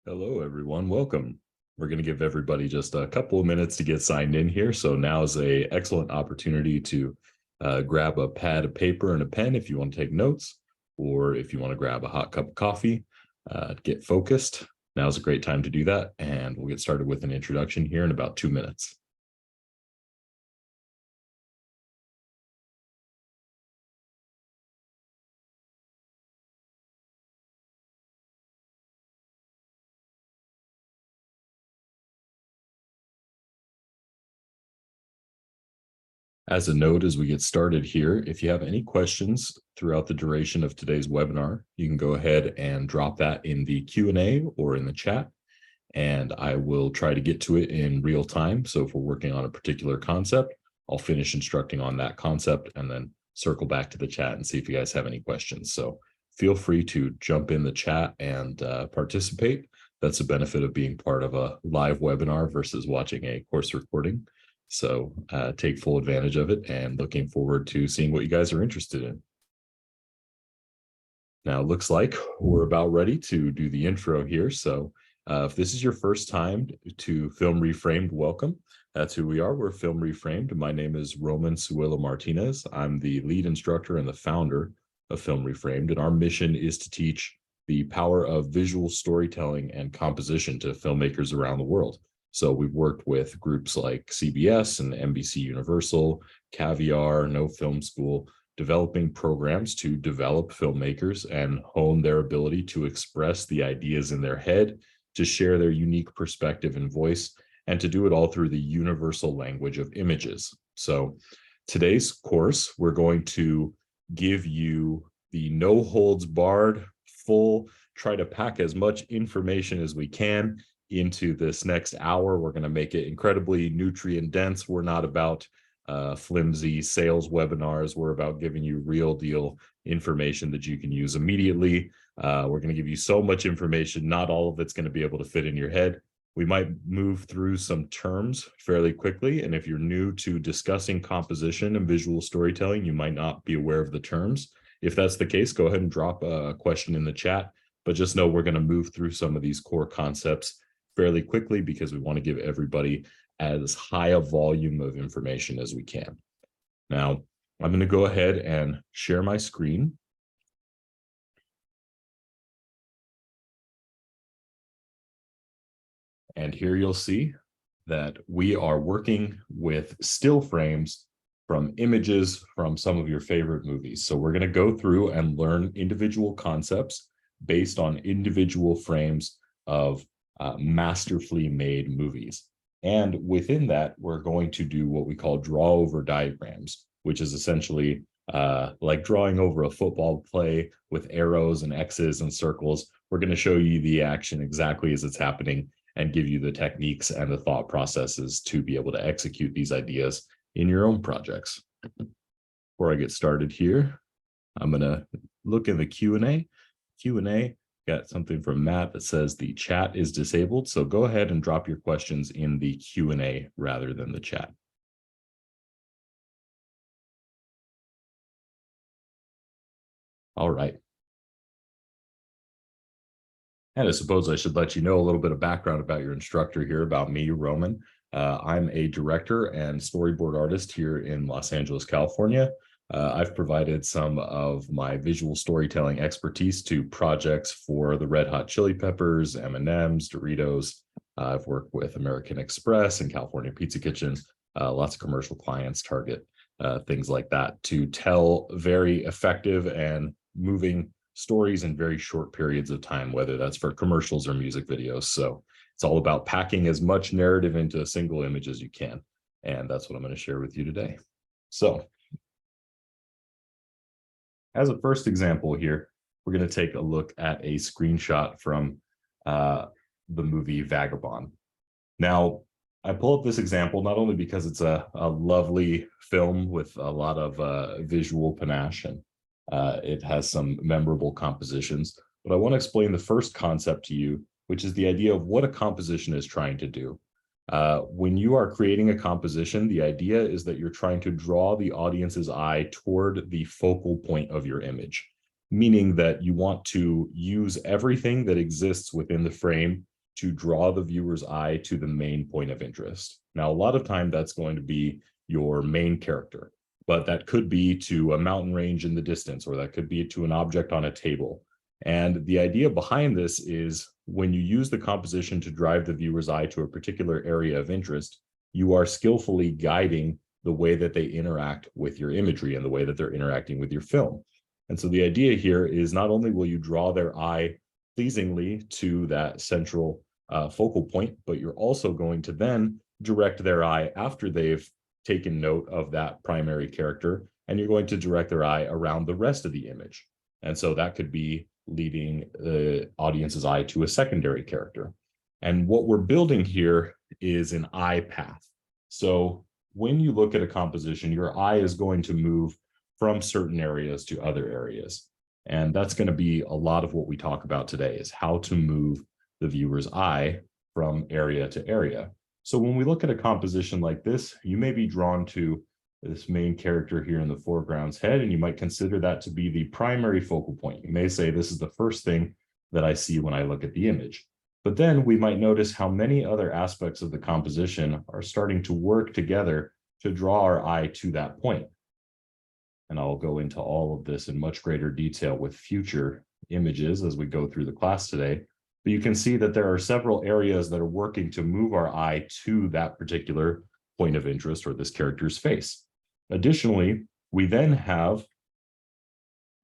Hello, everyone. Welcome. We're going to give everybody just a couple of minutes to get signed in here. So now is a excellent opportunity to grab a pad of paper and a pen if you want to take notes, or if you want to grab a hot cup of coffee, get focused. Now is a great time to do that. And we'll get started with an introduction here in about 2 minutes. As a note, as we get started here, if you have any questions throughout the duration of today's webinar, you can go ahead and drop that in the Q&A or in the chat, and I will try to get to it in real time. So if we're working on a particular concept, I'll finish instructing on that concept and then circle back to the chat and see if you guys have any questions. So feel free to jump in the chat and participate. That's the benefit of being part of a live webinar versus watching a course recording. So take full advantage of it, and looking forward to seeing what you guys are interested in. Now, it looks like we're about ready to do the intro here. So if this is your first time to Film Reframed, welcome. That's who we are. We're Film Reframed. My name is Roman Suilla Martinez. I'm the lead instructor and the founder of Film Reframed, and our mission is to teach the power of visual storytelling and composition to filmmakers around the world. So we've worked with groups like CBS and NBC Universal, Caviar, No Film School, developing programs to develop filmmakers and hone their ability to express the ideas in their head, to share their unique perspective and voice, and to do it all through the universal language of images. So today's course, we're going to give you the no holds barred, full, try to pack as much information as we can into this next hour. We're going to make it incredibly nutrient dense. We're not about flimsy sales webinars. We're about giving you real deal information that you can use immediately. We're going to give you so much information, not all of it's going to be able to fit in your head. We might move through some terms fairly quickly. And if you're new to discussing composition and visual storytelling, you might not be aware of the terms. If that's the case, go ahead and drop a question in the chat. But just know we're going to move through some of these core concepts fairly quickly because we want to give everybody as high a volume of information as we can. Now, I'm going to go ahead and share my screen. And here you'll see that we are working with still frames from images from some of your favorite movies. So we're going to go through and learn individual concepts based on individual frames of masterfully made movies. And within that, we're going to do what we call draw over diagrams, which is essentially like drawing over a football play with arrows and X's and circles. We're going to show you the action exactly as it's happening and give you the techniques and the thought processes to be able to execute these ideas in your own projects. Before I get started here, I'm going to look in the Q&A. Got something from Matt that says the chat is disabled. So go ahead and drop your questions in the Q&A rather than the chat. All right. And I suppose I should let you know a little bit of background about your instructor here, about me, Roman. I'm a director and storyboard artist here in Los Angeles, California. I've provided some of my visual storytelling expertise to projects for the Red Hot Chili Peppers, M&Ms, Doritos. I've worked with American Express and California Pizza Kitchen, lots of commercial clients, Target, things like that, to tell very effective and moving stories in very short periods of time, whether that's for commercials or music videos. So it's all about packing as much narrative into a single image as you can. And that's what I'm going to share with you today. So as a first example here, we're going to take a look at a screenshot from the movie Vagabond. Now, I pull up this example not only because it's a lovely film with a lot of visual panache, and it has some memorable compositions, but I want to explain the first concept to you, which is the idea of what a composition is trying to do. When you are creating a composition, the idea is that you're trying to draw the audience's eye toward the focal point of your image, meaning that you want to use everything that exists within the frame to draw the viewer's eye to the main point of interest. Now, a lot of time that's going to be your main character, but that could be to a mountain range in the distance, or that could be to an object on a table. And the idea behind this is when you use the composition to drive the viewer's eye to a particular area of interest, you are skillfully guiding the way that they interact with your imagery and the way that they're interacting with your film. And so the idea here is not only will you draw their eye pleasingly to that central focal point, but you're also going to then direct their eye after they've taken note of that primary character, and you're going to direct their eye around the rest of the image. And so that could be leading the audience's eye to a secondary character. And what we're building here is an eye path. So when you look at a composition, your eye is going to move from certain areas to other areas. And that's going to be a lot of what we talk about today, is how to move the viewer's eye from area to area. So when we look at a composition like this, you may be drawn to this main character here in the foreground's head, and you might consider that to be the primary focal point. You may say, this is the first thing that I see when I look at the image. But then we might notice how many other aspects of the composition are starting to work together to draw our eye to that point. And I'll go into all of this in much greater detail with future images as we go through the class today. But you can see that there are several areas that are working to move our eye to that particular point of interest, or this character's face. Additionally, we then have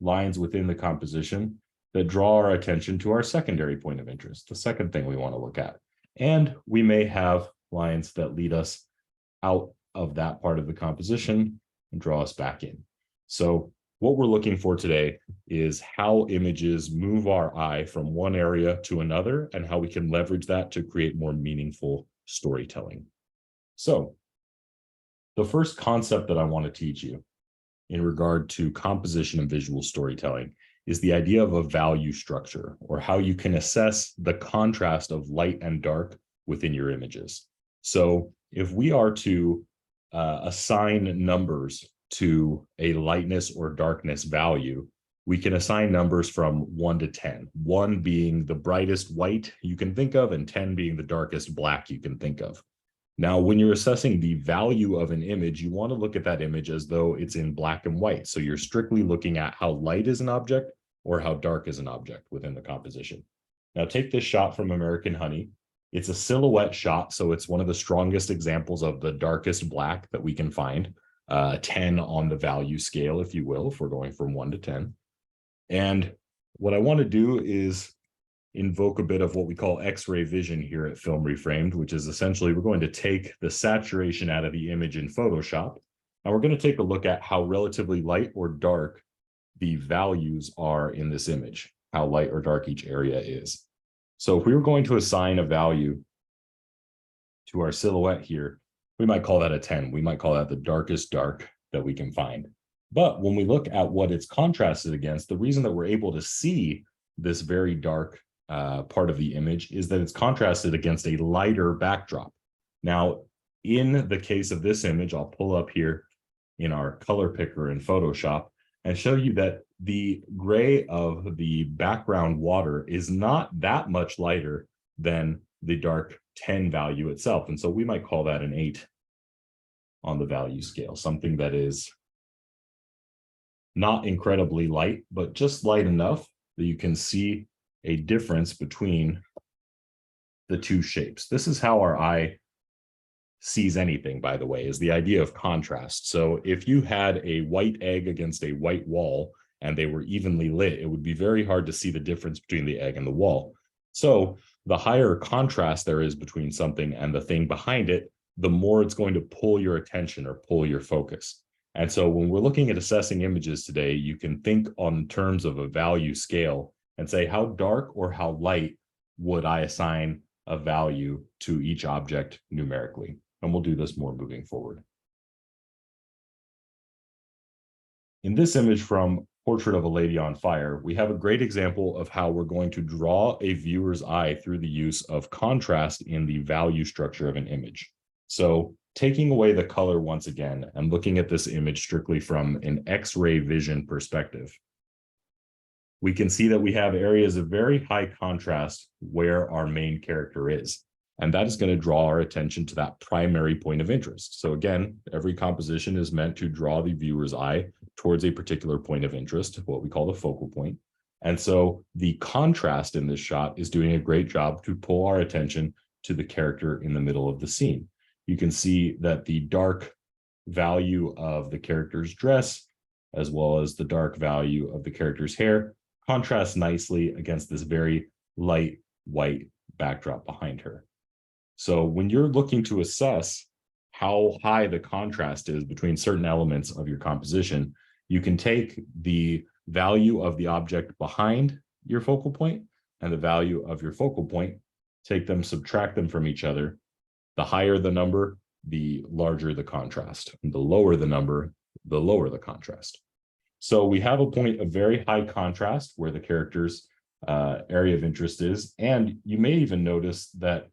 lines within the composition that draw our attention to our secondary point of interest, the second thing we want to look at. And we may have lines that lead us out of that part of the composition and draw us back in. So what we're looking for today is how images move our eye from one area to another, and how we can leverage that to create more meaningful storytelling. So the first concept that I want to teach you in regard to composition and visual storytelling is the idea of a value structure, or how you can assess the contrast of light and dark within your images. So if we are to assign numbers to a lightness or darkness value, we can assign numbers from 1 to 10, 1 being the brightest white you can think of, and 10 being the darkest black you can think of. Now, when you're assessing the value of an image, you want to look at that image as though it's in black and white. So you're strictly looking at how light is an object or how dark is an object within the composition. Now, take this shot from American Honey. It's a silhouette shot, so it's one of the strongest examples of the darkest black that we can find. 10 on the value scale, if you will, if we're going from 1 to 10. And what I want to do is invoke a bit of what we call X-ray vision here at Film Reframed, which is essentially we're going to take the saturation out of the image in Photoshop, and we're going to take a look at how relatively light or dark the values are in this image, how light or dark each area is. So if we were going to assign a value to our silhouette here, we might call that a 10. We might call that the darkest dark that we can find. But when we look at what it's contrasted against, the reason that we're able to see this very dark part of the image is that it's contrasted against a lighter backdrop. Now, in the case of this image, I'll pull up here in our color picker in Photoshop and show you that the gray of the background water is not that much lighter than the dark 10 value itself. And so we might call that an 8 on the value scale, something that is not incredibly light, but just light enough that you can see a difference between the two shapes. This is how our eye sees anything, by the way, is the idea of contrast. So if you had a white egg against a white wall and they were evenly lit, it would be very hard to see the difference between the egg and the wall. So the higher contrast there is between something and the thing behind it, the more it's going to pull your attention or pull your focus. And so when we're looking at assessing images today, you can think on terms of a value scale and say, how dark or how light would I assign a value to each object numerically? And we'll do this more moving forward. In this image from Portrait of a Lady on Fire, we have a great example of how we're going to draw a viewer's eye through the use of contrast in the value structure of an image. So taking away the color once again and looking at this image strictly from an X-ray vision perspective, we can see that we have areas of very high contrast where our main character is. And that is going to draw our attention to that primary point of interest. So again, every composition is meant to draw the viewer's eye towards a particular point of interest, what we call the focal point. And so the contrast in this shot is doing a great job to pull our attention to the character in the middle of the scene. You can see that the dark value of the character's dress, as well as the dark value of the character's hair, contrasts nicely against this very light white backdrop behind her. So when you're looking to assess how high the contrast is between certain elements of your composition, you can take the value of the object behind your focal point and the value of your focal point, take them, subtract them from each other. The higher the number, the larger the contrast. And the lower the number, the lower the contrast. So we have a point of very high contrast where the character's area of interest is. And you may even notice that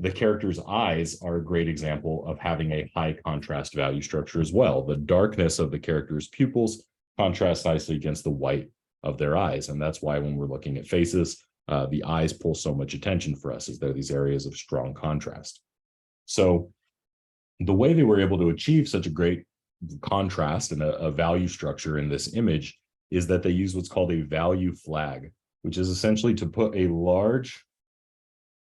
the character's eyes are a great example of having a high contrast value structure as well. The darkness of the character's pupils contrasts nicely against the white of their eyes. And that's why when we're looking at faces, the eyes pull so much attention for us, as they're these areas of strong contrast. So the way they were able to achieve such a great contrast and a value structure in this image is that they use what's called a value flag, which is essentially to put a large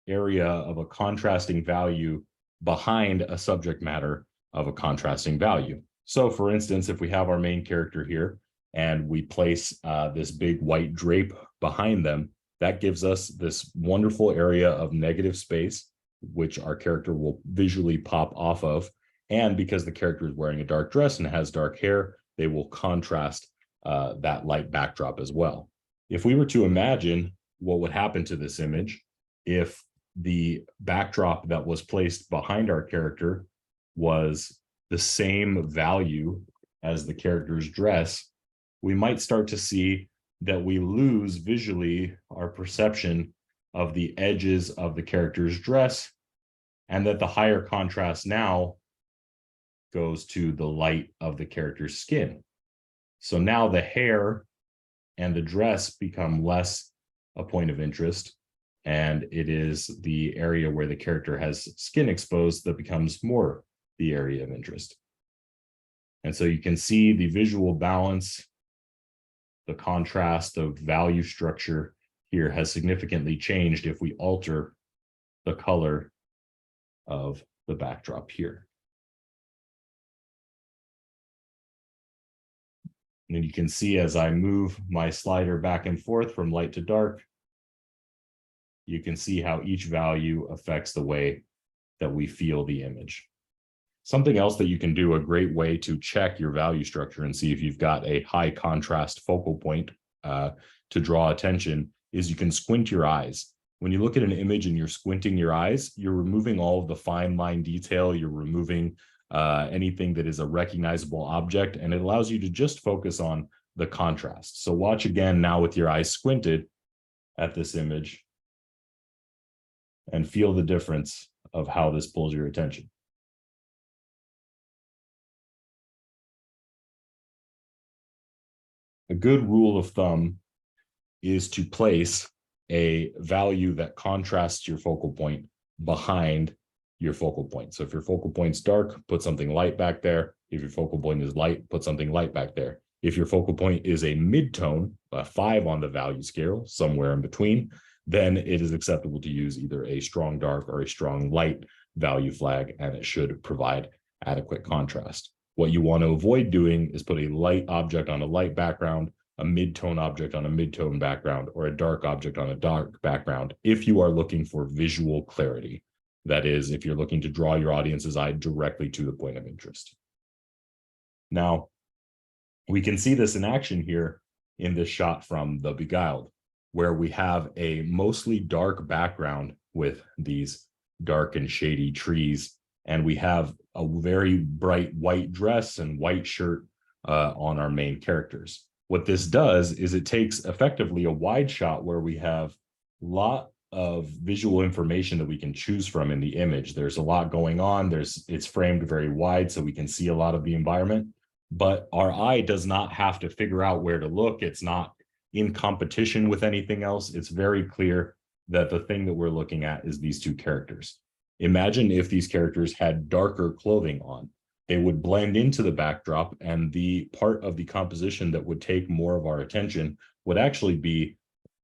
area of a contrasting value behind a subject matter of a contrasting value. So for instance, if we have our main character here and we place this big white drape behind them, that gives us this wonderful area of negative space, which our character will visually pop off of. And because the character is wearing a dark dress and has dark hair, they will contrast that light backdrop as well. If we were to imagine what would happen to this image if the backdrop that was placed behind our character was the same value as the character's dress, we might start to see that we lose visually our perception of the edges of the character's dress, and that the higher contrast now goes to the light of the character's skin. So now the hair and the dress become less a point of interest, and it is the area where the character has skin exposed that becomes more the area of interest. And so you can see the visual balance, the contrast of value structure here has significantly changed if we alter the color of the backdrop here. And you can see as I move my slider back and forth from light to dark, you can see how each value affects the way that we feel the image. Something else that you can do, a great way to check your value structure and see if you've got a high contrast focal point to draw attention, is you can squint your eyes. When you look at an image and you're squinting your eyes, you're removing all of the fine line detail, you're removing anything that is a recognizable object, and it allows you to just focus on the contrast. So watch again now with your eyes squinted at this image and feel the difference of how this pulls your attention. A good rule of thumb is to place a value that contrasts your focal point behind your focal point. So if your focal point's dark, put something light back there. If your focal point is light, put something light back there. If your focal point is a mid-tone, a 5 on the value scale, somewhere in between, then it is acceptable to use either a strong dark or a strong light value flag, and it should provide adequate contrast. What you want to avoid doing is put a light object on a light background, a mid-tone object on a mid-tone background, or a dark object on a dark background if you are looking for visual clarity. That is, if you're looking to draw your audience's eye directly to the point of interest. Now, we can see this in action here in this shot from The Beguiled, where we have a mostly dark background with these dark and shady trees, and we have a very bright white dress and white shirt on our main characters. What this does is it takes effectively a wide shot where we have a lot of visual information that we can choose from in the image. There's a lot going on. It's framed very wide so we can see a lot of the environment, but our eye does not have to figure out where to look. It's not in competition with anything else, it's very clear that the thing that we're looking at is these two characters. Imagine if these characters had darker clothing on. They would blend into the backdrop, and the part of the composition that would take more of our attention would actually be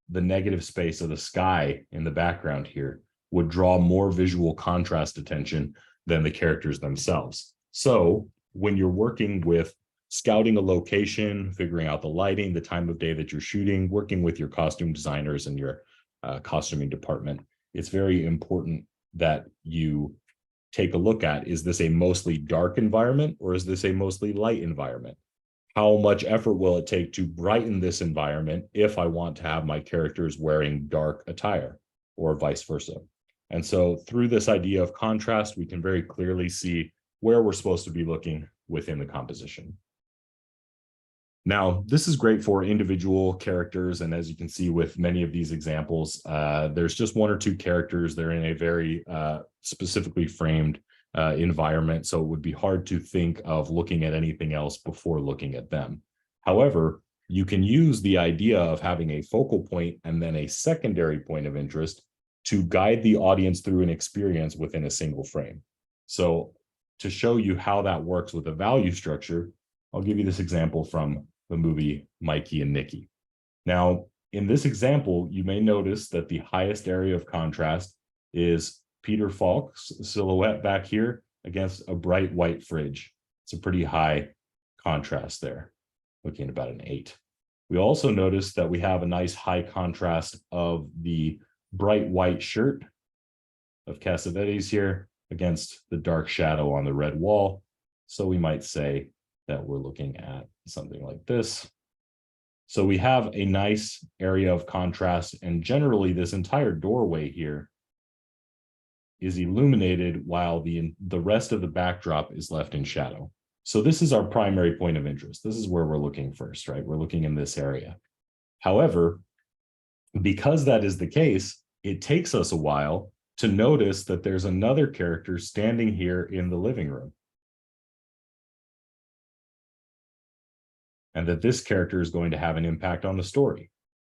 the negative space of the sky in the background here, would draw more visual contrast attention than the characters themselves. So when you're working with scouting a location, figuring out the lighting, the time of day that you're shooting, working with your costume designers and your costuming department, it's very important that you take a look at, is this a mostly dark environment or is this a mostly light environment? How much effort will it take to brighten this environment if I want to have my characters wearing dark attire, or vice versa? And so through this idea of contrast, we can very clearly see where we're supposed to be looking within the composition. Now, this is great for individual characters, and as you can see with many of these examples, there's just one or two characters. They're in a very specifically framed environment, so it would be hard to think of looking at anything else before looking at them. However, you can use the idea of having a focal point and then a secondary point of interest to guide the audience through an experience within a single frame. So to show you how that works with a value structure, I'll give you this example from the movie Mikey and Nicky. Now, in this example, you may notice that the highest area of contrast is Peter Falk's silhouette back here against a bright white fridge. It's a pretty high contrast there, looking at about an 8. We also notice that we have a nice high contrast of the bright white shirt of Cassavetes here against the dark shadow on the red wall. So we might say that we're looking at something like this. So we have a nice area of contrast, and generally this entire doorway here is illuminated while the rest of the backdrop is left in shadow. So this is our primary point of interest. This is where we're looking first, right? We're looking in this area. However, because that is the case, it takes us a while to notice that there's another character standing here in the living room, and that this character is going to have an impact on the story.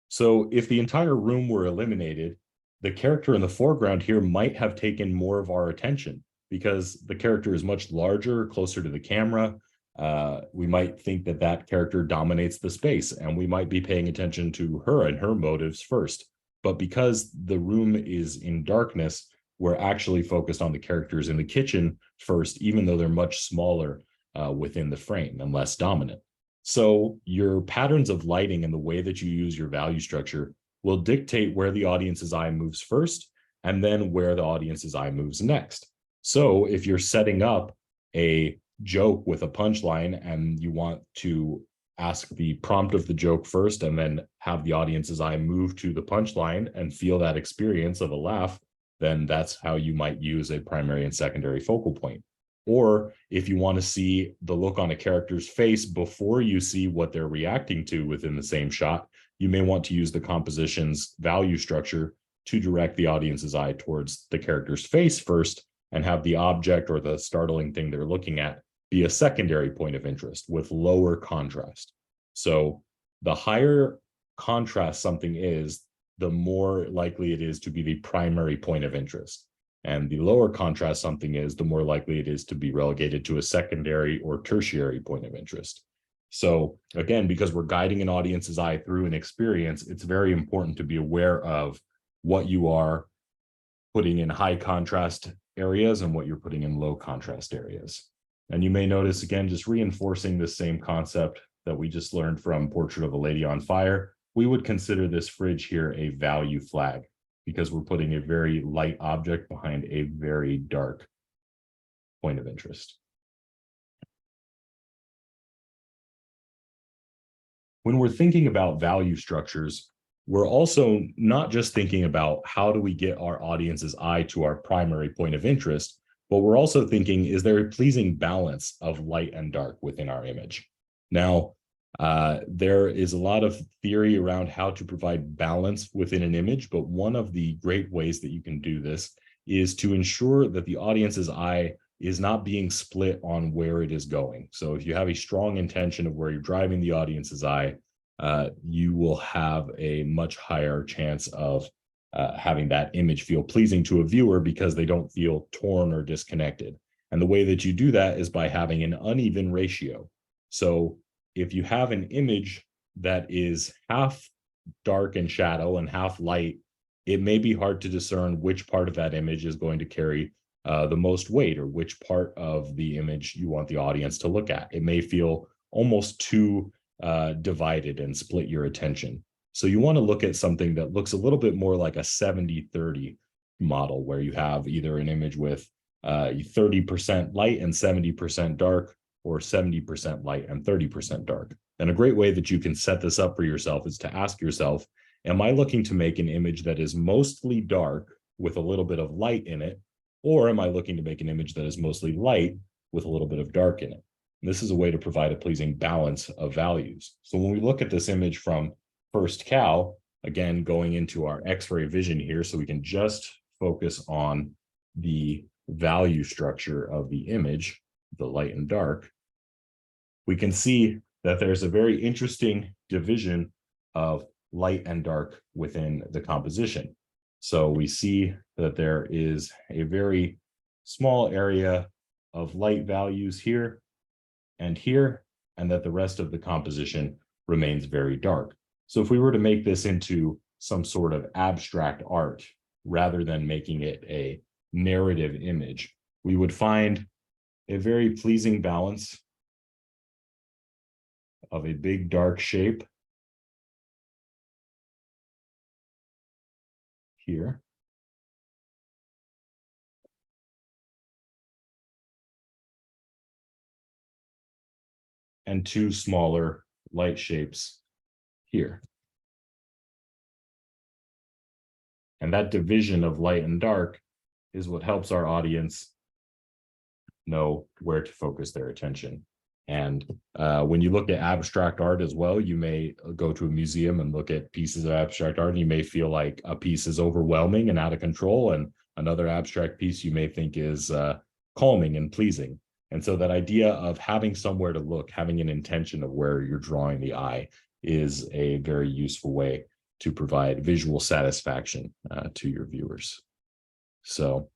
So if the entire room were eliminated, the character in the foreground here might have taken more of our attention because the character is much larger, closer to the camera. We might think that that character dominates the space, and we might be paying attention to her and her motives first. But because the room is in darkness, we're actually focused on the characters in the kitchen first, even though they're much smaller within the frame and less dominant. So your patterns of lighting and the way that you use your value structure will dictate where the audience's eye moves first, and then where the audience's eye moves next. So if you're setting up a joke with a punchline and you want to ask the prompt of the joke first and then have the audience's eye move to the punchline and feel that experience of a laugh, then that's how you might use a primary and secondary focal point. Or if you want to see the look on a character's face before you see what they're reacting to within the same shot, you may want to use the composition's value structure to direct the audience's eye towards the character's face first and have the object or the startling thing they're looking at be a secondary point of interest with lower contrast. So the higher contrast something is, the more likely it is to be the primary point of interest. And the lower contrast something is, the more likely it is to be relegated to a secondary or tertiary point of interest. So again, because we're guiding an audience's eye through an experience, it's very important to be aware of what you are putting in high contrast areas and what you're putting in low contrast areas. And you may notice, again, just reinforcing the same concept that we just learned from Portrait of a Lady on Fire, we would consider this fridge here a value flag because we're putting a very light object behind a very dark point of interest. When we're thinking about value structures, we're also not just thinking about how do we get our audience's eye to our primary point of interest, but we're also thinking, is there a pleasing balance of light and dark within our image? Now, there is a lot of theory around how to provide balance within an image, but one of the great ways that you can do this is to ensure that the audience's eye is not being split on where it is going. So if you have a strong intention of where you're driving the audience's eye, you will have a much higher chance of having that image feel pleasing to a viewer because they don't feel torn or disconnected. And the way that you do that is by having an uneven ratio. So if you have an image that is half dark and shadow and half light, it may be hard to discern which part of that image is going to carry the most weight, or which part of the image you want the audience to look at. It may feel almost too divided and split your attention. So you want to look at something that looks a little bit more like a 70-30 model, where you have either an image with 30% light and 70% dark, or 70% light and 30% dark. And a great way that you can set this up for yourself is to ask yourself, am I looking to make an image that is mostly dark with a little bit of light in it? Or am I looking to make an image that is mostly light with a little bit of dark in it? And this is a way to provide a pleasing balance of values. So when we look at this image from First Cow, again, going into our X-ray vision here, so we can just focus on the value structure of the image, the light and dark, we can see that there's a very interesting division of light and dark within the composition. So we see that there is a very small area of light values here and here, and that the rest of the composition remains very dark. So if we were to make this into some sort of abstract art, rather than making it a narrative image, we would find a very pleasing balance of a big dark shape here, and two smaller light shapes here. And that division of light and dark is what helps our audience know where to focus their attention. And when you look at abstract art as well, you may go to a museum and look at pieces of abstract art, and you may feel like a piece is overwhelming and out of control, and another abstract piece you may think is calming and pleasing. And so that idea of having somewhere to look, having an intention of where you're drawing the eye, is a very useful way to provide visual satisfaction to your viewers. So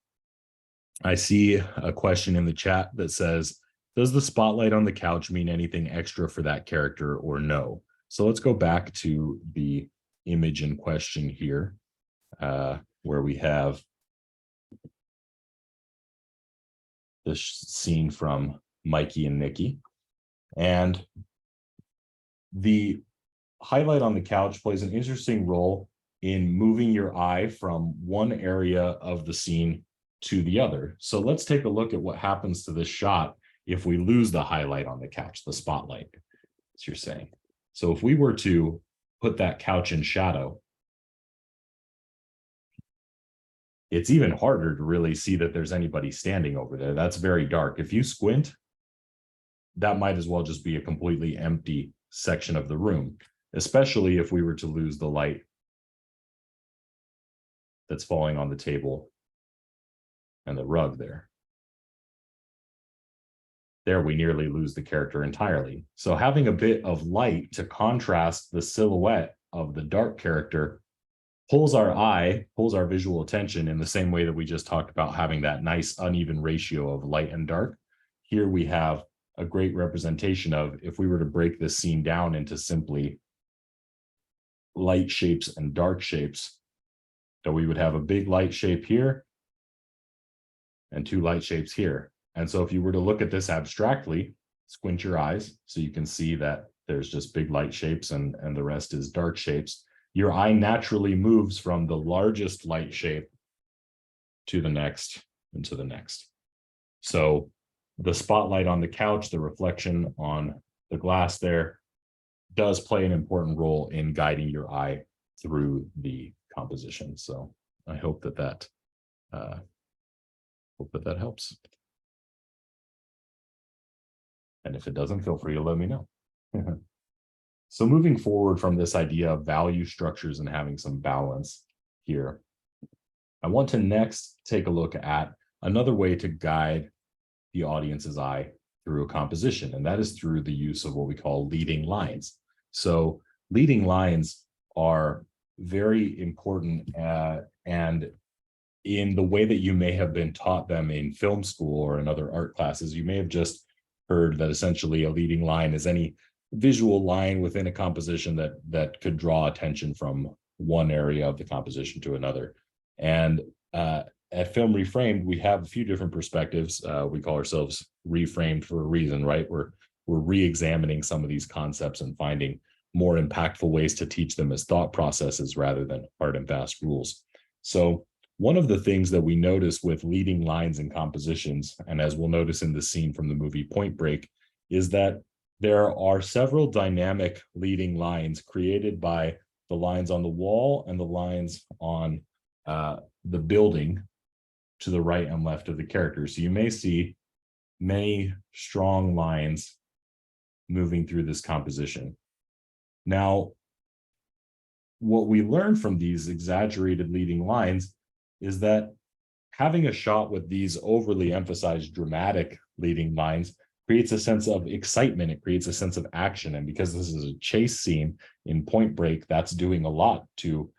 I see a question in the chat that says, does the spotlight on the couch mean anything extra for that character or no? So let's go back to the image in question here, where we have this scene from Mikey and Nikki. And the highlight on the couch plays an interesting role in moving your eye from one area of the scene to the other. So let's take a look at what happens to this shot if we lose the highlight on the couch, the spotlight, as you're saying. So if we were to put that couch in shadow, it's even harder to really see that there's anybody standing over there. That's very dark. If you squint, that might as well just be a completely empty section of the room, especially if we were to lose the light that's falling on the table and the rug there. There, we nearly lose the character entirely. So having a bit of light to contrast the silhouette of the dark character pulls our eye, pulls our visual attention in the same way that we just talked about having that nice uneven ratio of light and dark. Here we have a great representation of, if we were to break this scene down into simply light shapes and dark shapes, that we would have a big light shape here and two light shapes here. And so if you were to look at this abstractly, squint your eyes so you can see that there's just big light shapes and the rest is dark shapes. Your eye naturally moves from the largest light shape to the next and to the next. So the spotlight on the couch, the reflection on the glass there, does play an important role in guiding your eye through the composition. So I hope that helps. And if it doesn't, feel free to let me know. So moving forward from this idea of value structures and having some balance here, I want to next take a look at another way to guide the audience's eye through a composition, and that is through the use of what we call leading lines. So leading lines are very important, and in the way that you may have been taught them in film school or in other art classes, you may have just heard that essentially a leading line is any visual line within a composition that could draw attention from one area of the composition to another. And at Film Reframed, we have a few different perspectives. We call ourselves Reframed for a reason, right? We're re-examining some of these concepts and finding more impactful ways to teach them as thought processes rather than hard and fast rules. So one of the things that we notice with leading lines in compositions, and as we'll notice in the scene from the movie Point Break, is that there are several dynamic leading lines created by the lines on the wall and the lines on the building to the right and left of the character. So you may see many strong lines moving through this composition. Now, what we learn from these exaggerated leading lines is that having a shot with these overly emphasized dramatic leading lines creates a sense of excitement. It creates a sense of action. And because this is a chase scene in Point Break, that's doing a lot to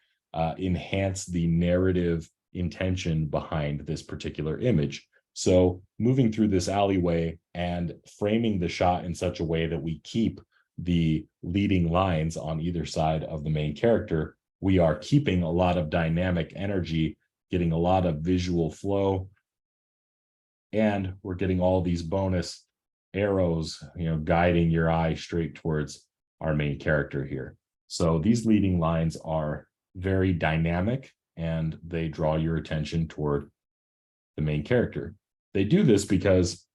enhance the narrative intention behind this particular image. So moving through this alleyway and framing the shot in such a way that we keep the leading lines on either side of the main character, we are keeping a lot of dynamic energy, getting a lot of visual flow, and we're getting all these bonus arrows, guiding your eye straight towards our main character here. So these leading lines are very dynamic and they draw your attention toward the main character. They do this because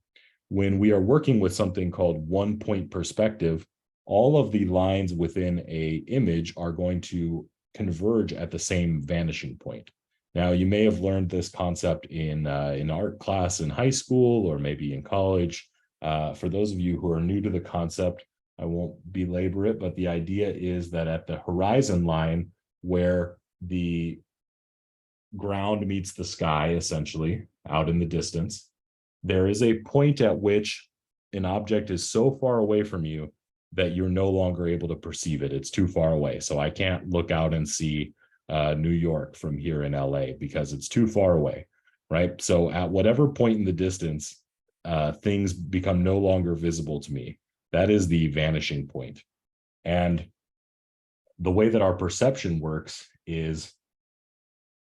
when we are working with something called one-point perspective, all of the lines within an image are going to converge at the same vanishing point. Now, you may have learned this concept in art class in high school or maybe in college. For those of you who are new to the concept, I won't belabor it, but the idea is that at the horizon line, where the ground meets the sky, essentially, out in the distance, there is a point at which an object is so far away from you that you're no longer able to perceive it. It's too far away. So I can't look out and see New York from here in LA because it's too far away, right? So at whatever point in the distance, things become no longer visible to me. That is the vanishing point. And the way that our perception works is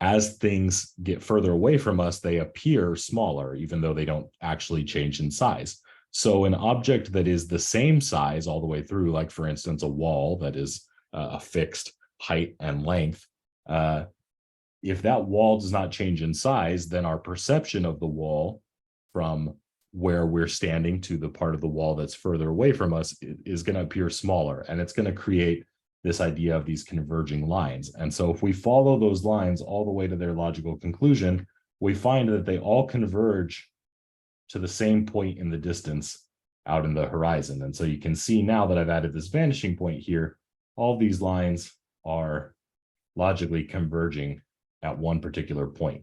as things get further away from us, they appear smaller, even though they don't actually change in size. So an object that is the same size all the way through, like for instance, a wall that is a fixed height and length, if that wall does not change in size, then our perception of the wall from where we're standing to the part of the wall that's further away from us is going to appear smaller, and it's going to create this idea of these converging lines. And so if we follow those lines all the way to their logical conclusion, we find that they all converge to the same point in the distance out in the horizon. And so you can see now that I've added this vanishing point here, all these lines are logically converging at one particular point.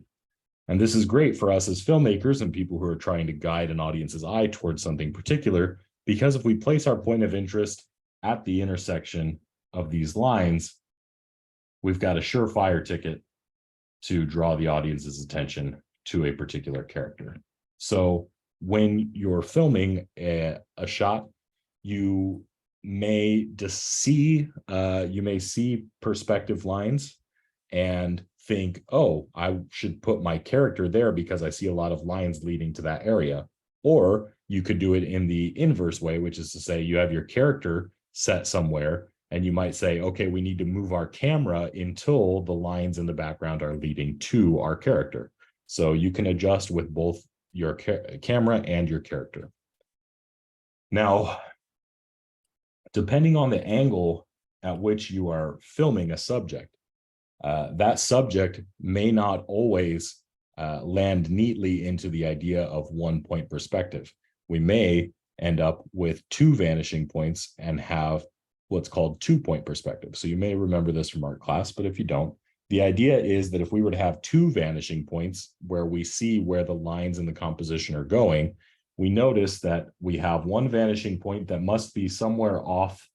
And this is great for us as filmmakers and people who are trying to guide an audience's eye towards something particular, because if we place our point of interest at the intersection of these lines, we've got a surefire ticket to draw the audience's attention to a particular character. So when you're filming a shot, you may see perspective lines and think, oh, I should put my character there because I see a lot of lines leading to that area. Or you could do it in the inverse way, which is to say you have your character set somewhere and you might say, okay, we need to move our camera until the lines in the background are leading to our character. So you can adjust with both your camera and your character. Now, depending on the angle at which you are filming a subject, that subject may not always land neatly into the idea of one-point perspective. We may end up with two vanishing points and have what's called two-point perspective. So you may remember this from art class, but if you don't, the idea is that if we were to have two vanishing points where we see where the lines in the composition are going, we notice that we have one vanishing point that must be somewhere off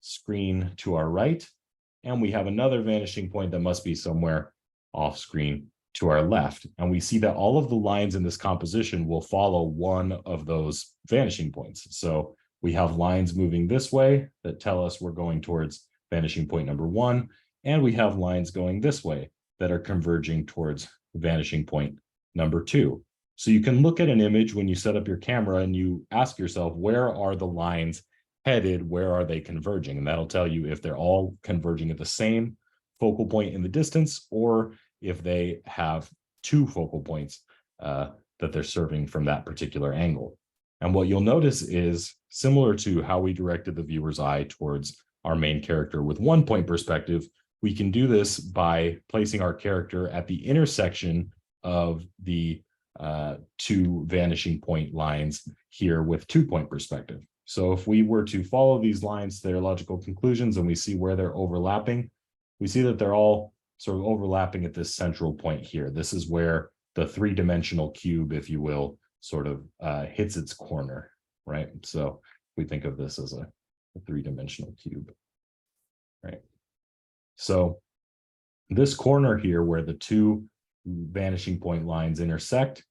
screen to our right, and we have another vanishing point that must be somewhere off screen to our left. And we see that all of the lines in this composition will follow one of those vanishing points. So we have lines moving this way that tell us we're going towards vanishing point number 1, and we have lines going this way that are converging towards vanishing point number 2. So you can look at an image when you set up your camera and you ask yourself, where are the lines headed? Where are they converging? And that'll tell you if they're all converging at the same focal point in the distance, or if they have 2 focal points that they're serving from that particular angle. And what you'll notice is, similar to how we directed the viewer's eye towards our main character with 1-point perspective, we can do this by placing our character at the intersection of the 2 vanishing point lines here with 2-point perspective. So if we were to follow these lines to their logical conclusions and we see where they're overlapping, we see that they're all sort of overlapping at this central point here. This is where the 3-dimensional cube, if you will, sort of hits its corner, right? So we think of this as a 3-dimensional cube, right? So this corner here where the 2 vanishing point lines intersect,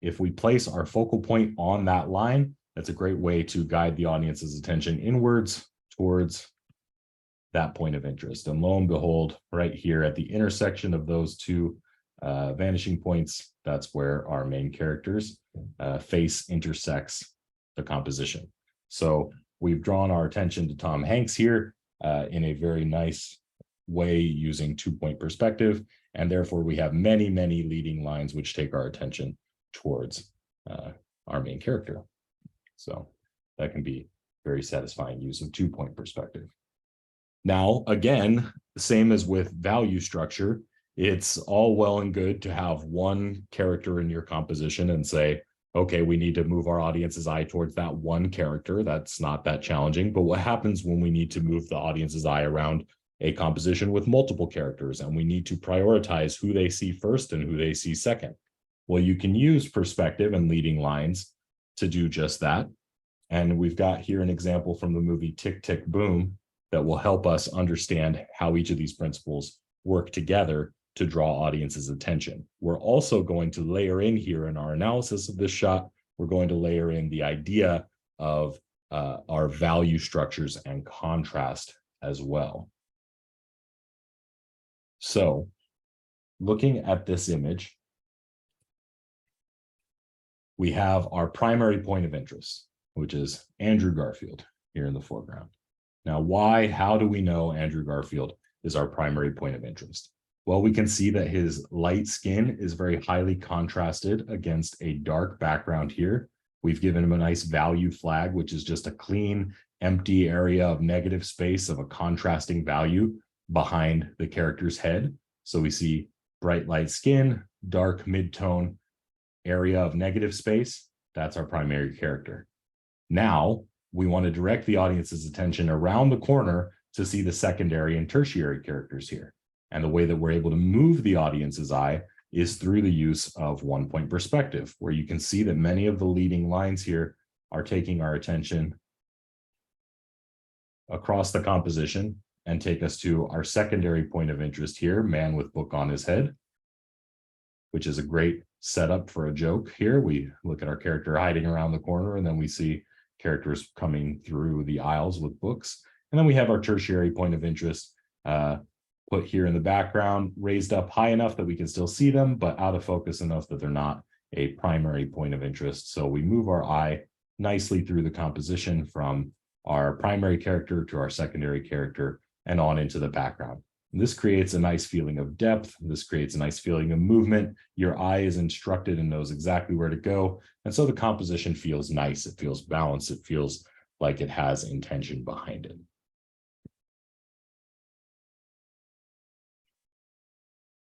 if we place our focal point on that line, that's a great way to guide the audience's attention inwards towards that point of interest. And lo and behold, right here at the intersection of those 2 vanishing points, that's where our main character's face intersects the composition. So we've drawn our attention to Tom Hanks here in a very nice way using 2-point perspective. And therefore we have many, many leading lines which take our attention towards our main character. So that can be very satisfying use of 2-point perspective. Now, again, same as with value structure, it's all well and good to have one character in your composition and say, okay, we need to move our audience's eye towards that one character. That's not that challenging. But what happens when we need to move the audience's eye around a composition with multiple characters and we need to prioritize who they see first and who they see second? Well, you can use perspective and leading lines to do just that. And we've got here an example from the movie Tick, Tick, Boom that will help us understand how each of these principles work together to draw audience's attention. We're also going to layer in here in our analysis of this shot, we're going to layer in the idea of our value structures and contrast as well. So looking at this image, we have our primary point of interest, which is Andrew Garfield here in the foreground. Now, how do we know Andrew Garfield is our primary point of interest? Well, we can see that his light skin is very highly contrasted against a dark background here. We've given him a nice value flag, which is just a clean, empty area of negative space of a contrasting value behind the character's head. So we see bright light skin, dark mid-tone area of negative space. That's our primary character. Now, we want to direct the audience's attention around the corner to see the secondary and tertiary characters here. And the way that we're able to move the audience's eye is through the use of 1-point perspective, where you can see that many of the leading lines here are taking our attention across the composition and take us to our secondary point of interest here, man with book on his head, which is a great setup for a joke here. We look at our character hiding around the corner, and then we see characters coming through the aisles with books. And then we have our tertiary point of interest put here in the background, raised up high enough that we can still see them, but out of focus enough that they're not a primary point of interest. So we move our eye nicely through the composition from our primary character to our secondary character and on into the background. And this creates a nice feeling of depth. This creates a nice feeling of movement. Your eye is instructed and knows exactly where to go. And so the composition feels nice. It feels balanced. It feels like it has intention behind it.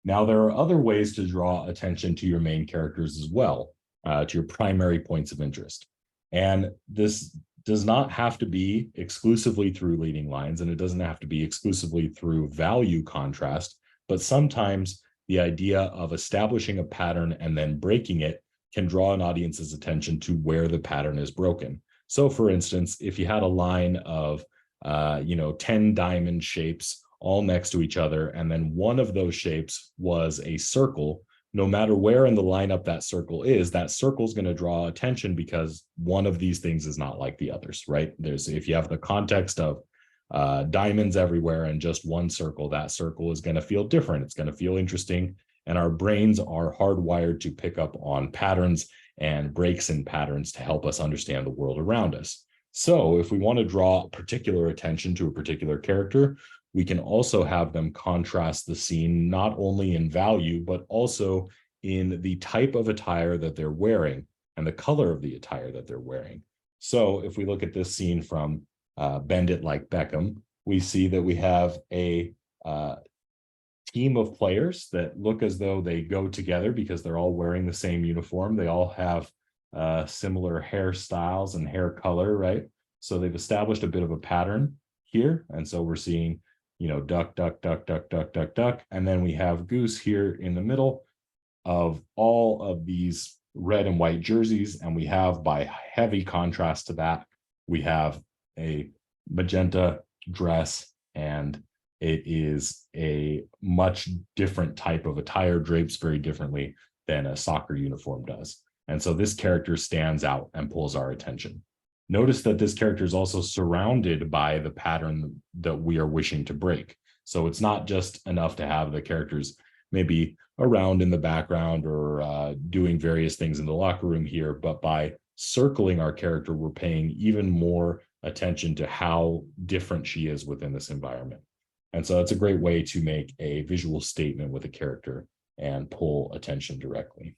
Now, there are other ways to draw attention to your main characters as well, to your primary points of interest. And this does not have to be exclusively through leading lines, and it doesn't have to be exclusively through value contrast, but sometimes the idea of establishing a pattern and then breaking it can draw an audience's attention to where the pattern is broken. So for instance, if you had a line of 10 diamond shapes all next to each other. And then one of those shapes was a circle. No matter where in the lineup that circle is going to draw attention because one of these things is not like the others, right? If you have the context of diamonds everywhere and just one circle, that circle is going to feel different. It's going to feel interesting. And our brains are hardwired to pick up on patterns and breaks in patterns to help us understand the world around us. So if we want to draw particular attention to a particular character, we can also have them contrast the scene, not only in value, but also in the type of attire that they're wearing and the color of the attire that they're wearing. So if we look at this scene from Bend It Like Beckham, we see that we have a team of players that look as though they go together because they're all wearing the same uniform. They all have similar hairstyles and hair color, right? So they've established a bit of a pattern here. And so we're seeing, duck, duck, duck, duck, duck, duck, duck. And then we have Goose here in the middle of all of these red and white jerseys. And we have, by heavy contrast to that, we have a magenta dress, and it is a much different type of attire, drapes very differently than a soccer uniform does. And so this character stands out and pulls our attention. Notice that this character is also surrounded by the pattern that we are wishing to break. So it's not just enough to have the characters maybe around in the background or doing various things in the locker room here, but by circling our character, we're paying even more attention to how different she is within this environment. And so it's a great way to make a visual statement with a character and pull attention directly.